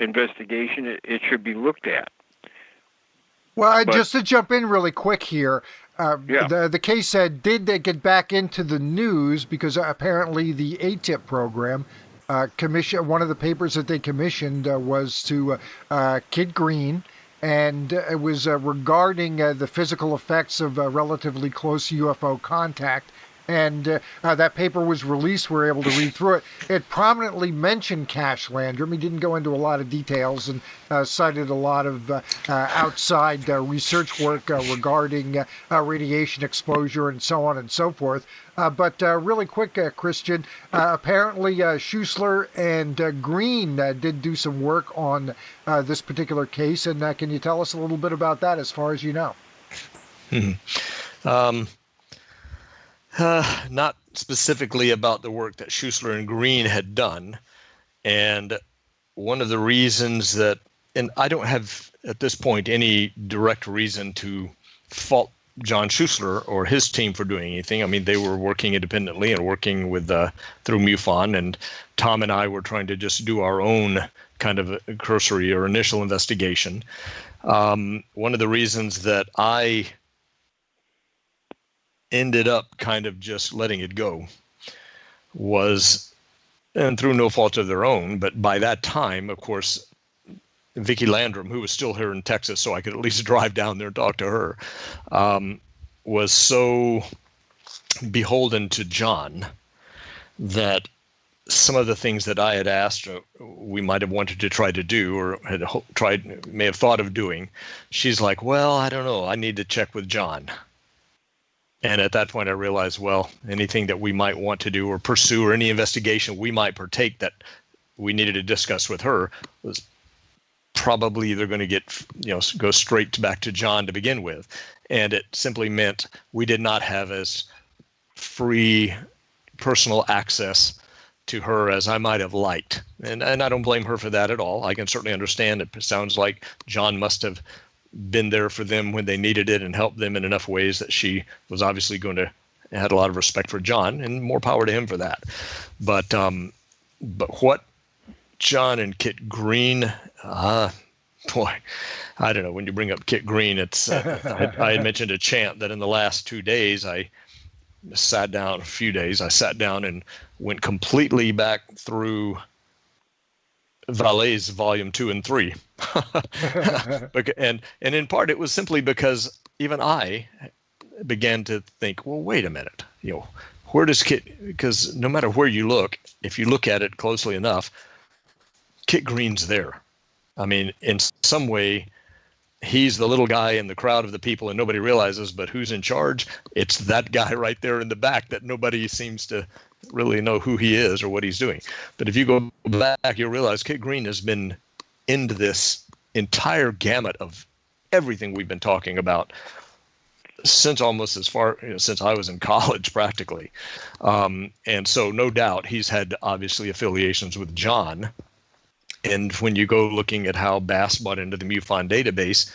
investigation, it should be looked at. Well, just to jump in really quick here, the case said, did they get back into the news because apparently the ATIP program one of the papers that they commissioned was to Kid Green, and it was regarding the physical effects of relatively close UFO contact. And that paper was released. We were able to read through it. It prominently mentioned Cash-Landrum. He didn't go into a lot of details and cited a lot of outside research work regarding radiation exposure and so on and so forth. But really quick, Christian, apparently Schuessler and Green did do some work on this particular case. And can you tell us a little bit about that as far as you know? Not specifically about the work that Schuessler and Green had done. And one of the reasons that, and I don't have at this point any direct reason to fault John Schuessler or his team for doing anything. I mean, they were working independently and working with through MUFON, and Tom and I were trying to just do our own kind of a cursory or initial investigation. One of the reasons that I ended up kind of just letting it go was, and through no fault of their own, but by that time, of course, Vicki Landrum, who was still here in Texas, so I could at least drive down there and talk to her, was so beholden to John that some of the things that I had asked, we might have wanted to try to do or had may have thought of doing, she's like, well, I don't know, I need to check with John. And at that point, I realized, well, anything that we might want to do or pursue or any investigation we might partake that we needed to discuss with her was probably either going to get, go straight back to John to begin with. And it simply meant we did not have as free personal access to her as I might have liked. And I don't blame her for that at all. I can certainly understand it. It sounds like John must have been there for them when they needed it and helped them in enough ways that she was obviously had a lot of respect for John, and more power to him for that. But what John and Kit Green, boy, I don't know. When you bring up Kit Green, it's I had mentioned a chant that in the last 2 days I sat down and went completely back through Vallee's volume 2 and 3. and in part it was simply because even I began to think, well, wait a minute, where does Kit, because no matter where you look, if you look at it closely enough, Kit Green's there. I mean, in some way, he's the little guy in the crowd of the people and nobody realizes, but who's in charge? It's that guy right there in the back that nobody seems to really know who he is or what he's doing. But if you go back, you'll realize Kit Green has been into this entire gamut of everything we've been talking about since almost since I was in college, practically. And so no doubt he's had obviously affiliations with John. And when you go looking at how Bass bought into the MUFON database,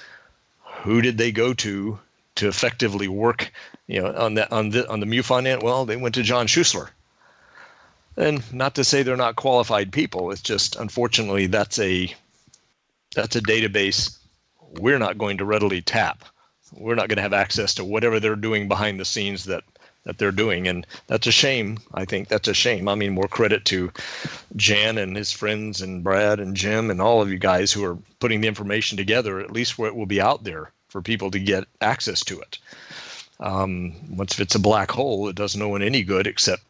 who did they go to effectively work, on the MUFON end? Well, they went to John Schuessler. And not to say they're not qualified people. It's just, unfortunately, that's a database we're not going to readily tap. We're not going to have access to whatever they're doing behind the scenes that they're doing. And that's a shame. I think that's a shame. I mean, more credit to Jan and his friends and Brad and Jim and all of you guys who are putting the information together, at least where it will be out there for people to get access to it. Once it's a black hole, it does no one any good except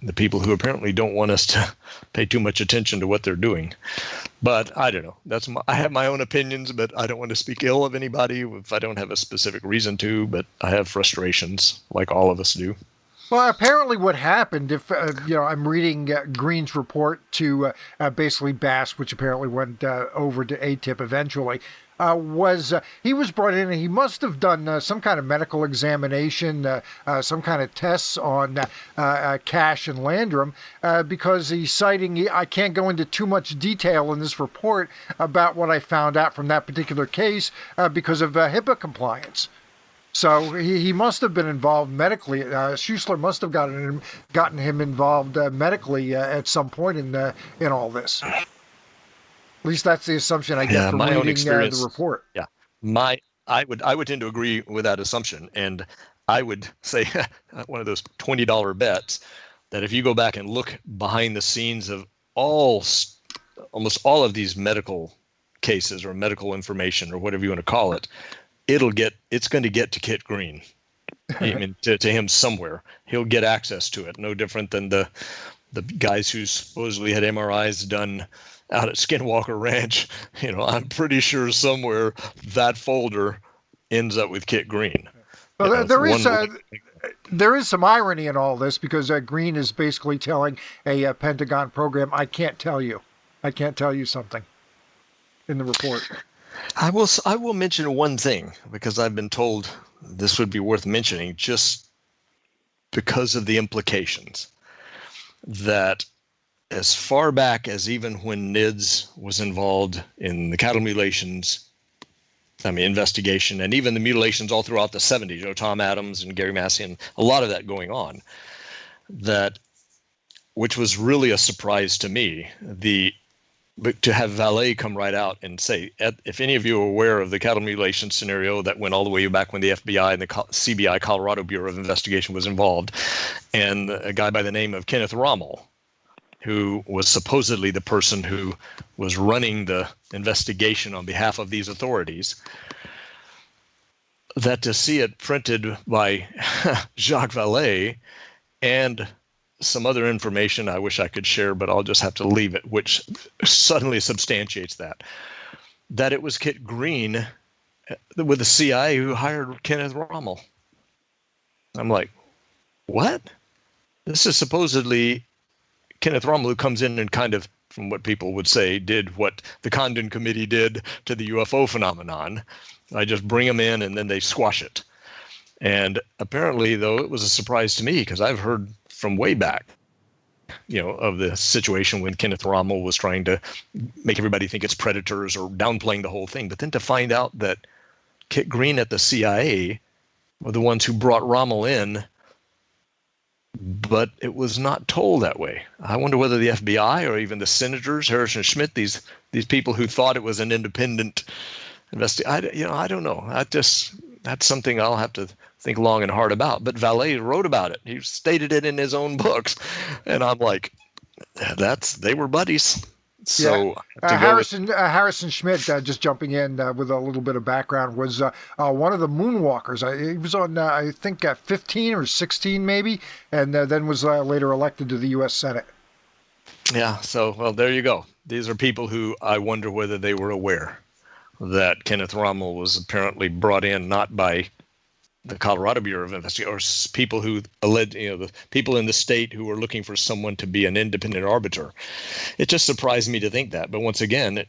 the people who apparently don't want us to pay too much attention to what they're doing. But I don't know. I have my own opinions, but I don't want to speak ill of anybody if I don't have a specific reason to, but I have frustrations like all of us do. Well, apparently what happened, if, I'm reading Green's report to basically Bass, which apparently went over to ATIP eventually, was he was brought in and he must have done some kind of medical examination, some kind of tests on Cash and Landrum, because he's citing, I can't go into too much detail in this report about what I found out from that particular case because of HIPAA compliance. So he must have been involved medically. Schuessler must have gotten him involved medically at some point in all this. At least that's the assumption I get from reading the report. Yeah, I would tend to agree with that assumption, and I would say one of those $20 bets that if you go back and look behind the scenes of almost all of these medical cases or medical information or whatever you want to call it, it's going to get to Kit Green. I mean, to him somewhere. He'll get access to it. No different than the guys who supposedly had MRIs done out at Skinwalker Ranch. I'm pretty sure somewhere that folder ends up with Kit Green. Well, there is some irony in all this because Green is basically telling a Pentagon program, I can't tell you something in the report. I will mention one thing, because I've been told this would be worth mentioning just because of the implications. That as far back as even when NIDS was involved in the cattle mutilations, investigation, and even the mutilations all throughout the 70s, Tom Adams and Gary Massey, and a lot of that going on, which was really a surprise to me, but to have Vallée come right out and say, if any of you are aware of the cattle mutilation scenario that went all the way back when the FBI and the CBI, Colorado Bureau of Investigation, was involved, and a guy by the name of Kenneth Rommel, who was supposedly the person who was running the investigation on behalf of these authorities, that to see it printed by Jacques Vallée and some other information I wish I could share, but I'll just have to leave it, which suddenly substantiates that it was Kit Green with the CIA who hired Kenneth Rommel. I'm like, what? This is supposedly Kenneth Rommel, who comes in and kind of, from what people would say, did what the Condon Committee did to the UFO phenomenon. I just bring them in and then they squash it. And apparently, though, it was a surprise to me, because I've heard from way back, of the situation when Kenneth Rommel was trying to make everybody think it's predators or downplaying the whole thing. But then to find out that Kit Green at the CIA were the ones who brought Rommel in, but it was not told that way. I wonder whether the FBI or even the senators, Harris and Schmidt, these people who thought it was an independent investigation, I don't know. That's something I'll have to think long and hard about. But Vallée wrote about it. He stated it in his own books, and I'm like, they were buddies. So Harrison Schmidt, just jumping in with a little bit of background, was one of the moonwalkers. He was on, I think, 15 or 16 maybe, and then was later elected to the U.S. Senate. Yeah, so, well, there you go. These are people who I wonder whether they were aware that Kenneth Rommel was apparently brought in not by the Colorado Bureau of Investigation, or people who alleged, the people in the state who were looking for someone to be an independent arbiter. It just surprised me to think that. But once again,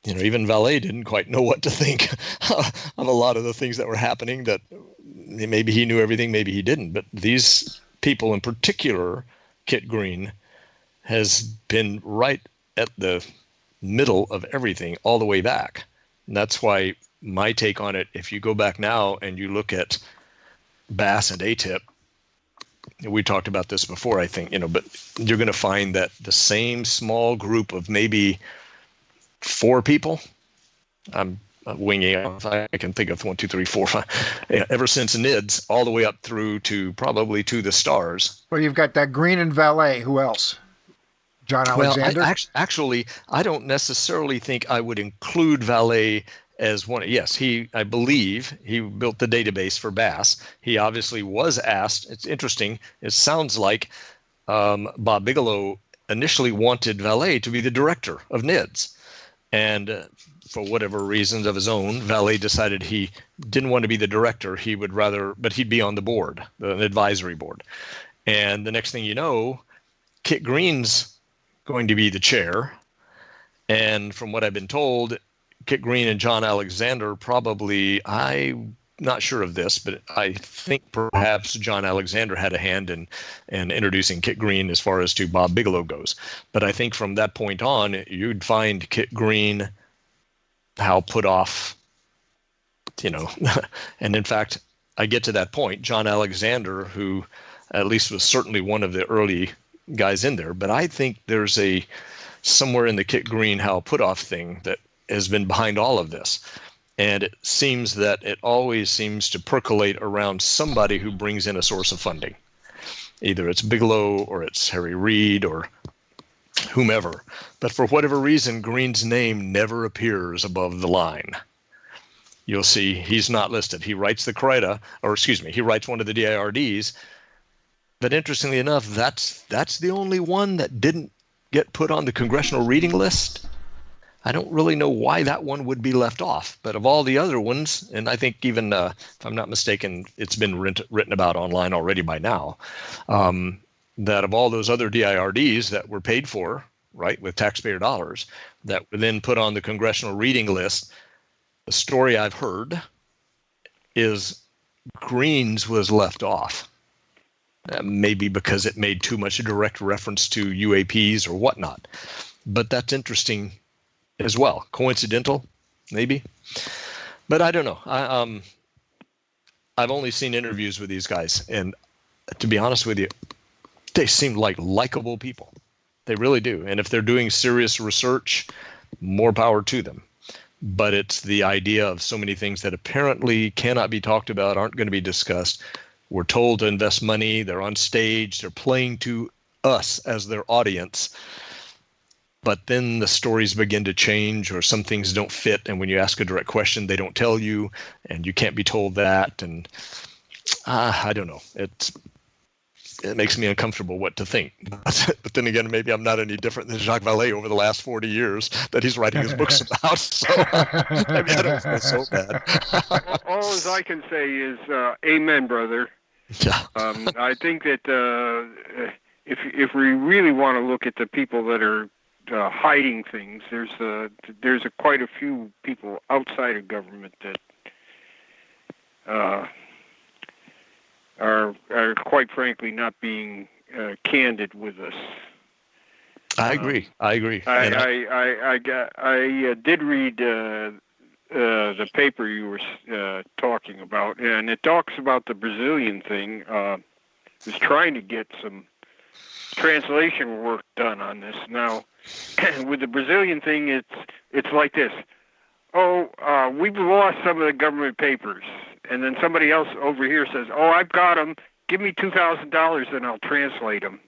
even Vallée didn't quite know what to think of a lot of the things that were happening, that maybe he knew everything, maybe he didn't. But these people in particular, Kit Green, has been right at the middle of everything all the way back. And that's why my take on it, if you go back now and you look at Bass and ATIP, we talked about this before, I think, but you're going to find that the same small group of maybe 4 people, I'm winging off, I can think of 1, 2, 3, 4, 5, ever since NIDS, all the way up through to probably to the stars. Well, you've got that Green and Vallée. Who else? John Alexander? Well, actually, I don't necessarily think I would include Vallée as one. Yes, I believe he built the database for Bass. He obviously was asked. It's interesting. It sounds like Bob Bigelow initially wanted Vallée to be the director of NIDS. And for whatever reasons of his own, Vallée decided he didn't want to be the director. He would rather, but he'd be on the board, the advisory board. And the next thing you know, Kit Green's going to be the chair. And from what I've been told, Kit Green and John Alexander probably, I'm not sure of this, but I think perhaps John Alexander had a hand in introducing Kit Green as far as to Bob Bigelow goes. But I think from that point on, you'd find Kit Green, Hal Puthoff, and in fact, I get to that point, John Alexander, who at least was certainly one of the early guys in there, but I think there's somewhere in the Kit Green, Hal Puthoff thing that has been behind all of this. And it seems that it always seems to percolate around somebody who brings in a source of funding. Either it's Bigelow or it's Harry Reid or whomever. But for whatever reason, Green's name never appears above the line. You'll see he's not listed. He writes he writes one of the DIRDs. But interestingly enough, that's the only one that didn't get put on the congressional reading list. I don't really know why that one would be left off. But of all the other ones, and I think even, if I'm not mistaken, it's been written about online already by now, that of all those other DIRDs that were paid for, right, with taxpayer dollars, that were then put on the congressional reading list, The story I've heard is Greens was left off. Maybe because it made too much direct reference to UAPs or whatnot. But that's interesting as well. Coincidental, maybe. But I don't know. I've only seen interviews with these guys, and to be honest with you, they seem like likable people. They really do. And if they're doing serious research, more power to them. But it's the idea of so many things that apparently cannot be talked about, aren't going to be discussed. We're told to invest money. They're on stage. They're playing to us as their audience. But then the stories begin to change, or some things don't fit. And when you ask a direct question, they don't tell you, and you can't be told that. And I don't know. It makes me uncomfortable what to think. But then again, maybe I'm not any different than Jacques Vallée over the last 40 years that he's writing his books about. So maybe I don't feel so bad. All as I can say is amen, brother. Yeah. I think that if we really want to look at the people that are hiding things, there's quite a few people outside of government that are quite frankly not being candid with us. I agree. I did read the paper you were talking about, and it talks about the Brazilian thing. Was trying to get some translation work done on this. Now, with the Brazilian thing, it's like this. We've lost some of the government papers. And then somebody else over here says, I've got them. Give me $2,000 and I'll translate them.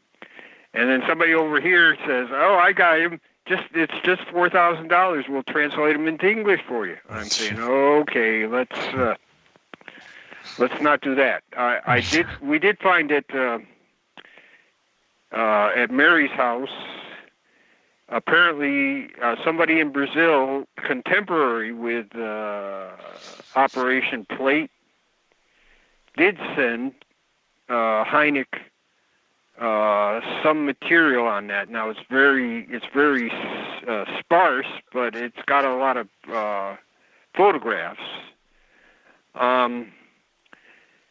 And then somebody over here says, I got him. It's just $4,000. We'll translate them into English for you. I'm saying, okay, let's not do that. We did find it at Mary's house. Apparently, somebody in Brazil, contemporary with Operation Plate, did send Hynek some material on that. Now it's very sparse, but it's got a lot of photographs. And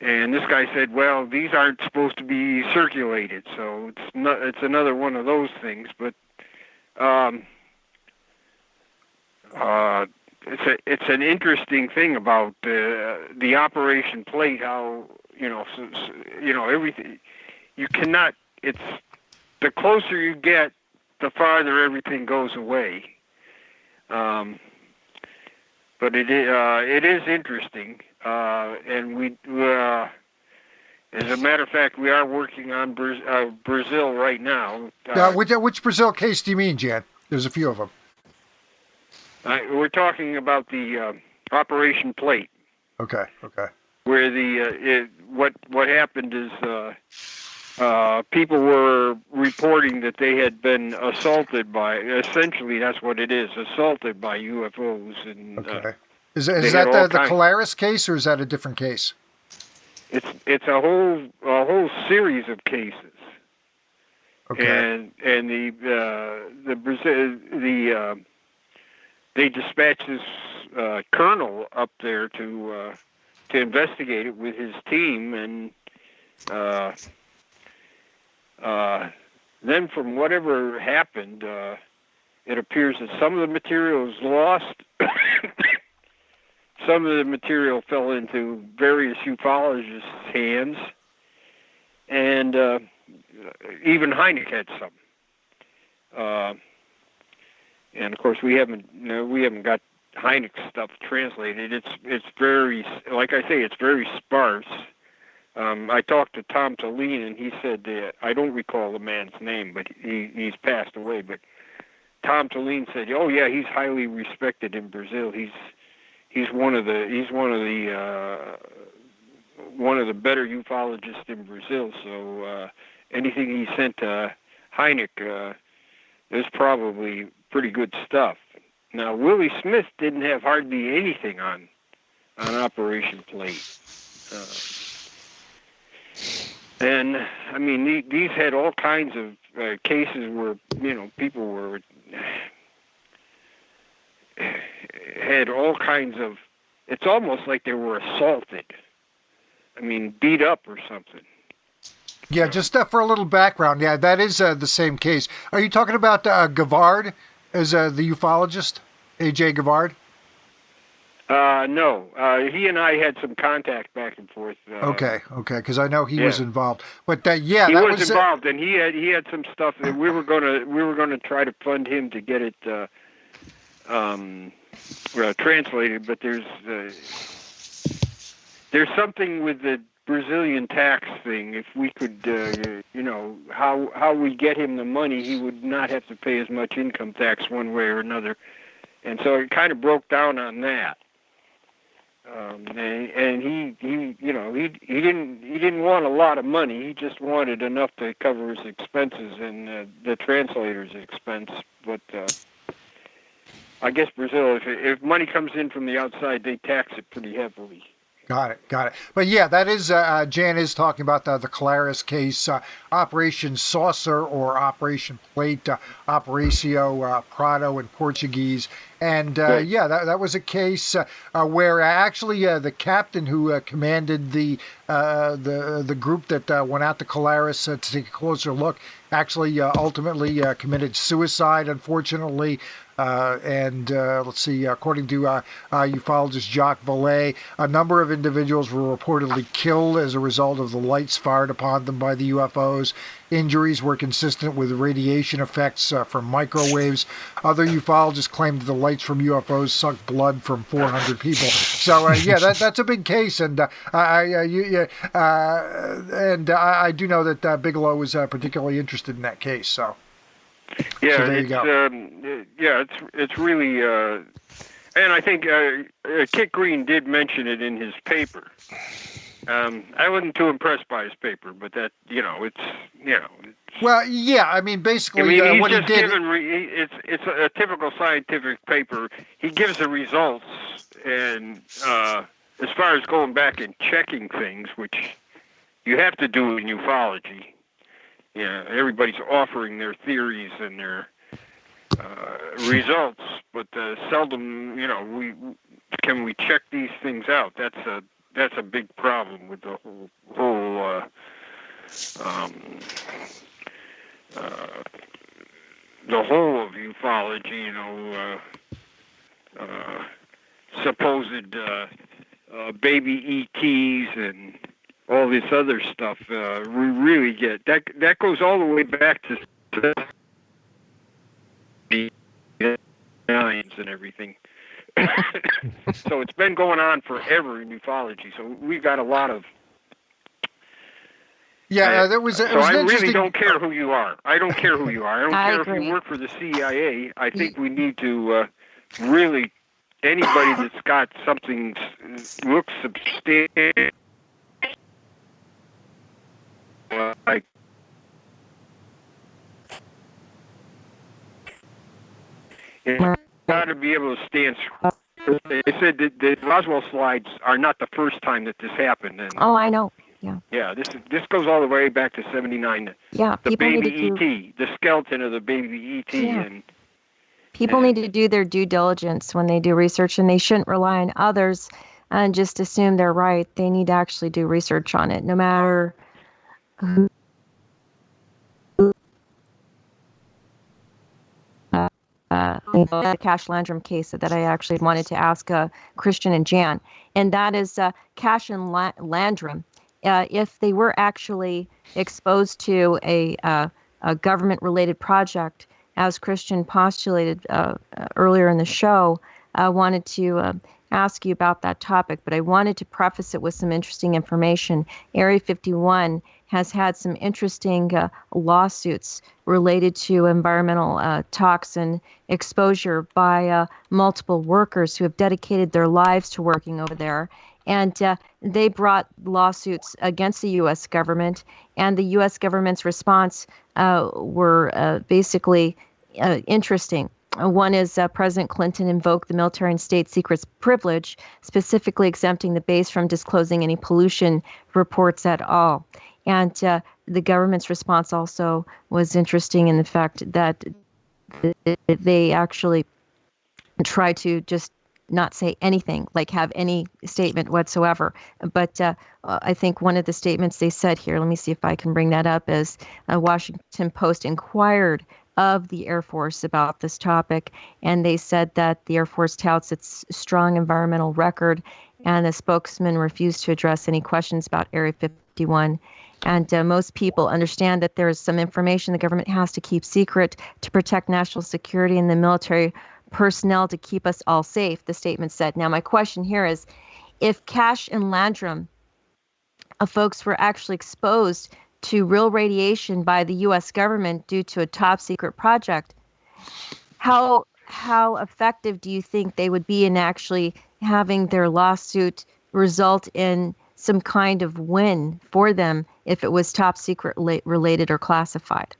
this guy said, "Well, these aren't supposed to be circulated, so it's another one of those things." But it's an interesting thing about the Operation Plate. How everything. You cannot. It's the closer you get, the farther everything goes away. But it is interesting, and we. As a matter of fact, we are working on Brazil right now. Which Brazil case do you mean, Jan? There's a few of them. We're talking about the Operation Plate. Okay. Where what happened is people were reporting that they had been assaulted by. Essentially, that's what it is: assaulted by UFOs. And okay. Is that the Colares case, or is that a different case? It's a whole series of cases. Okay. And they dispatched this colonel up there to investigate it with his team, and then from whatever happened, it appears that some of the material is lost. Some of the material fell into various ufologists' hands, and even Hynek had some. And of course, we haven't got Hynek's stuff translated. It's very, like I say, it's very sparse. I talked to Tom Tallene, and he said that, I don't recall the man's name, but he's passed away. But Tom Tallene said, "Oh yeah, he's highly respected in Brazil. He's one of the better ufologists in Brazil. So anything he sent to Hynek is probably pretty good stuff." Now, Willie Smith didn't have hardly anything on Operation Plate. And, I mean, these had all kinds of cases where, people were had all kinds of. It's almost like they were assaulted. I mean, beat up or something. Yeah, just for a little background. Yeah, that is the same case. Are you talking about Gavard as the ufologist, A.J. Gavard? No. He and I had some contact back and forth. Okay, because I know he was involved. But he was involved, and he had some stuff that we were gonna try to fund him to get it translated. But there's something with the Brazilian tax thing. If we could, how we get him the money, he would not have to pay as much income tax one way or another, and so it kind of broke down on that. And he didn't want a lot of money. He just wanted enough to cover his expenses and the translator's expense. But I guess Brazil, if money comes in from the outside, they tax it pretty heavily. Got it. But yeah, that is, Jan is talking about the Claris case, Operation Saucer or Operation Plate, Operacio Prado in Portuguese. And that was a case where actually the captain who commanded the group that went out to Claris to take a closer look actually ultimately committed suicide, unfortunately. Let's see, according to ufologist Jacques Vallée, a number of individuals were reportedly killed as a result of the lights fired upon them by the UFOs. Injuries were consistent with radiation effects from microwaves. Other ufologists claimed that the lights from UFOs sucked blood from 400 people. So that's a big case, and I do know that Bigelow was particularly interested in that case. So. Yeah, so there you go. It's really, and I think Kit Green did mention it in his paper. I wasn't too impressed by his paper, but that Well, yeah, I mean, basically, what he did. It's a typical scientific paper. He gives the results, and as far as going back and checking things, which you have to do in ufology. Yeah, everybody's offering their theories and their results, but seldom, can we check these things out? That's a big problem with the whole of ufology. Supposed baby ETs and all this other stuff. We really get that goes all the way back to the aliens and everything. So it's been going on forever in ufology. So we've got a lot of. Yeah, there was. So I really don't care who you are. I don't care who you are. I don't care agree. if you work for the CIA. I think we need to really anybody that's got something looks substantial. Like you got to be able to stand. They said that the Roswell slides are not the first time that this happened. And I know. Yeah. Yeah, this goes all the way back to '79. Yeah, the baby ET, the skeleton of the baby ET, and people need to do their due diligence when they do research, and they shouldn't rely on others and just assume they're right. They need to actually do research on it, no matter who. The Cash-Landrum case that I actually wanted to ask Christian and Jan, and that is Cash-Landrum. If they were actually exposed to a government-related project, as Christian postulated earlier in the show, I wanted to ask you about that topic, but I wanted to preface it with some interesting information. Area 51 has had some interesting lawsuits related to environmental toxin exposure by multiple workers who have dedicated their lives to working over there. And they brought lawsuits against the U.S. government, and the U.S. government's response were basically interesting. One is President Clinton invoked the military and state secrets privilege, specifically exempting the base from disclosing any pollution reports at all. And the government's response also was interesting in the fact that they actually tried to just not say anything, like have any statement whatsoever. But I think one of the statements they said here, let me see if I can bring that up, is Washington Post inquired of the Air Force about this topic, and they said that the Air Force touts its strong environmental record, and the spokesman refused to address any questions about Area 51. And most people understand that there is some information the government has to keep secret to protect national security and the military personnel to keep us all safe, the statement said. Now, my question here is, if Cash-Landrum folks were actually exposed to real radiation by the U.S. government due to a top secret project, how effective do you think they would be in actually having their lawsuit result in some kind of win for them if it was top secret related or classified?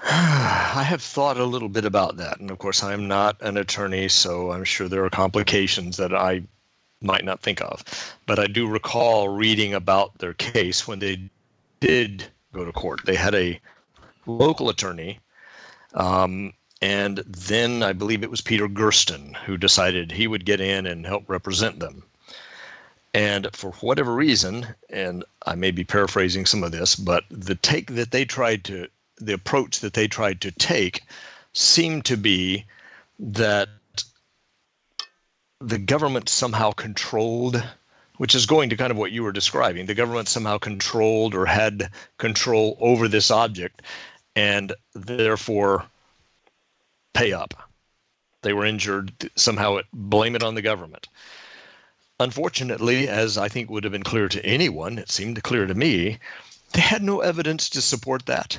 I have thought a little bit about that. And of course, I'm not an attorney, so I'm sure there are complications that I might not think of. But I do recall reading about their case when they did go to court. They had a local attorney, and then I believe it was Peter Gersten who decided he would get in and help represent them. And for whatever reason, and I may be paraphrasing some of this, but the approach that they tried to take seemed to be that the government somehow controlled, which is going to kind of what you were describing. The government somehow controlled or had control over this object and therefore pay up. They were injured, somehow blame it on the government. Unfortunately, as I think would have been clear to anyone, it seemed clear to me, they had no evidence to support that.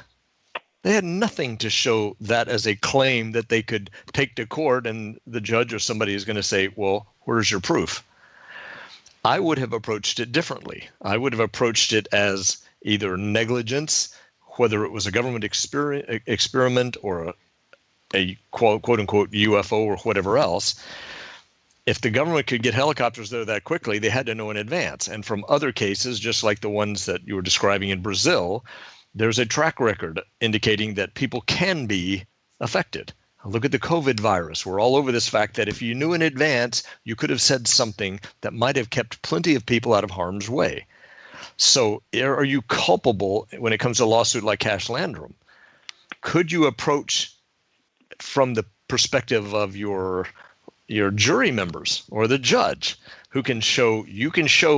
They had nothing to show that as a claim that they could take to court and the judge or somebody is going to say, well, where's your proof? I would have approached it differently. I would have approached it as either negligence, whether it was a government experiment or a quote unquote UFO or whatever else. If the government could get helicopters there that quickly, they had to know in advance. And from other cases, just like the ones that you were describing in Brazil, there's a track record indicating that people can be affected. Look at the COVID virus. We're all over this fact that if you knew in advance, you could have said something that might have kept plenty of people out of harm's way. So are you culpable when it comes to a lawsuit like Cash-Landrum? Could you approach from the perspective of your jury members or the judge who can show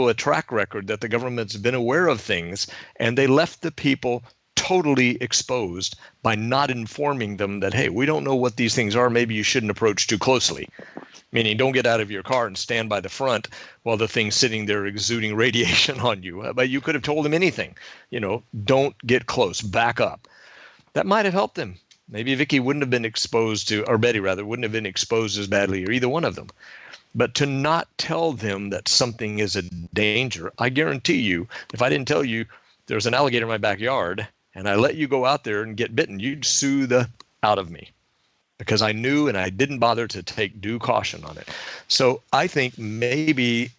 a track record that the government's been aware of things and they left the people totally exposed by not informing them that, hey, we don't know what these things are. Maybe you shouldn't approach too closely. Meaning don't get out of your car and stand by the front while the thing's sitting there exuding radiation on you. But you could have told them anything, don't get close, back up. That might have helped them. Maybe Vicky wouldn't have been exposed to, or Betty rather, wouldn't have been exposed as badly, or either one of them. But to not tell them that something is a danger, I guarantee you, if I didn't tell you there's an alligator in my backyard and I let you go out there and get bitten, you'd sue the out of me because I knew and I didn't bother to take due caution on it. So I think maybe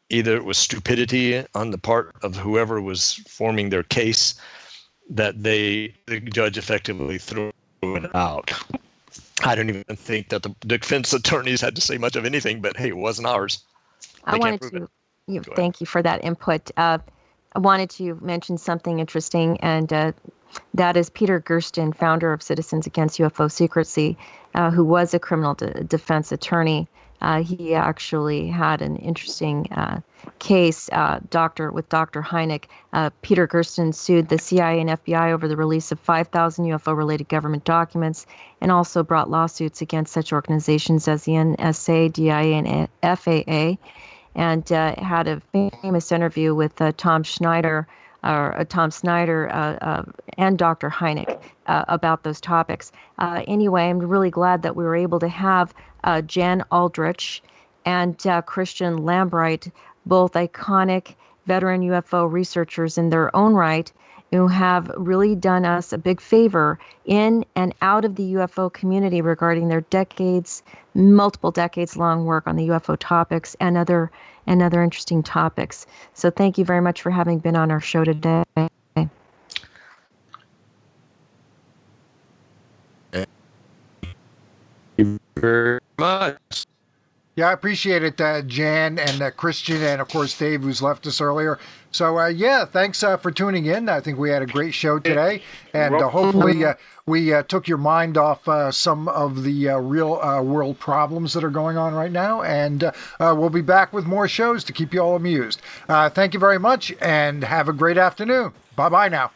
either it was stupidity on the part of whoever was forming their case that the judge effectively threw it out. I don't even think that the defense attorneys had to say much of anything, but hey, it wasn't ours. I wanted to thank you for that input. I wanted to mention something interesting, and that is Peter Gersten, founder of Citizens Against UFO Secrecy, who was a criminal defense attorney. He actually had an interesting case with Dr. Hynek. Peter Gersten sued the CIA and FBI over the release of 5,000 UFO-related government documents and also brought lawsuits against such organizations as the NSA, DIA, and FAA, and had a famous interview with Tom Snyder and Dr. Hynek about those topics. Anyway, I'm really glad that we were able to have Jan Aldrich and Christian Lambright, both iconic veteran UFO researchers in their own right, who have really done us a big favor in and out of the UFO community regarding their multiple decades long work on the UFO topics and other interesting topics. So thank you very much for having been on our show today. Thank you very much. Yeah, I appreciate it, Jan and Christian, and of course Dave, who's left us earlier. So yeah, thanks for tuning in. I think we had a great show today, and hopefully we took your mind off some of the real world problems that are going on right now. And we'll be back with more shows to keep you all amused. Thank you very much, and have a great afternoon. Bye bye now.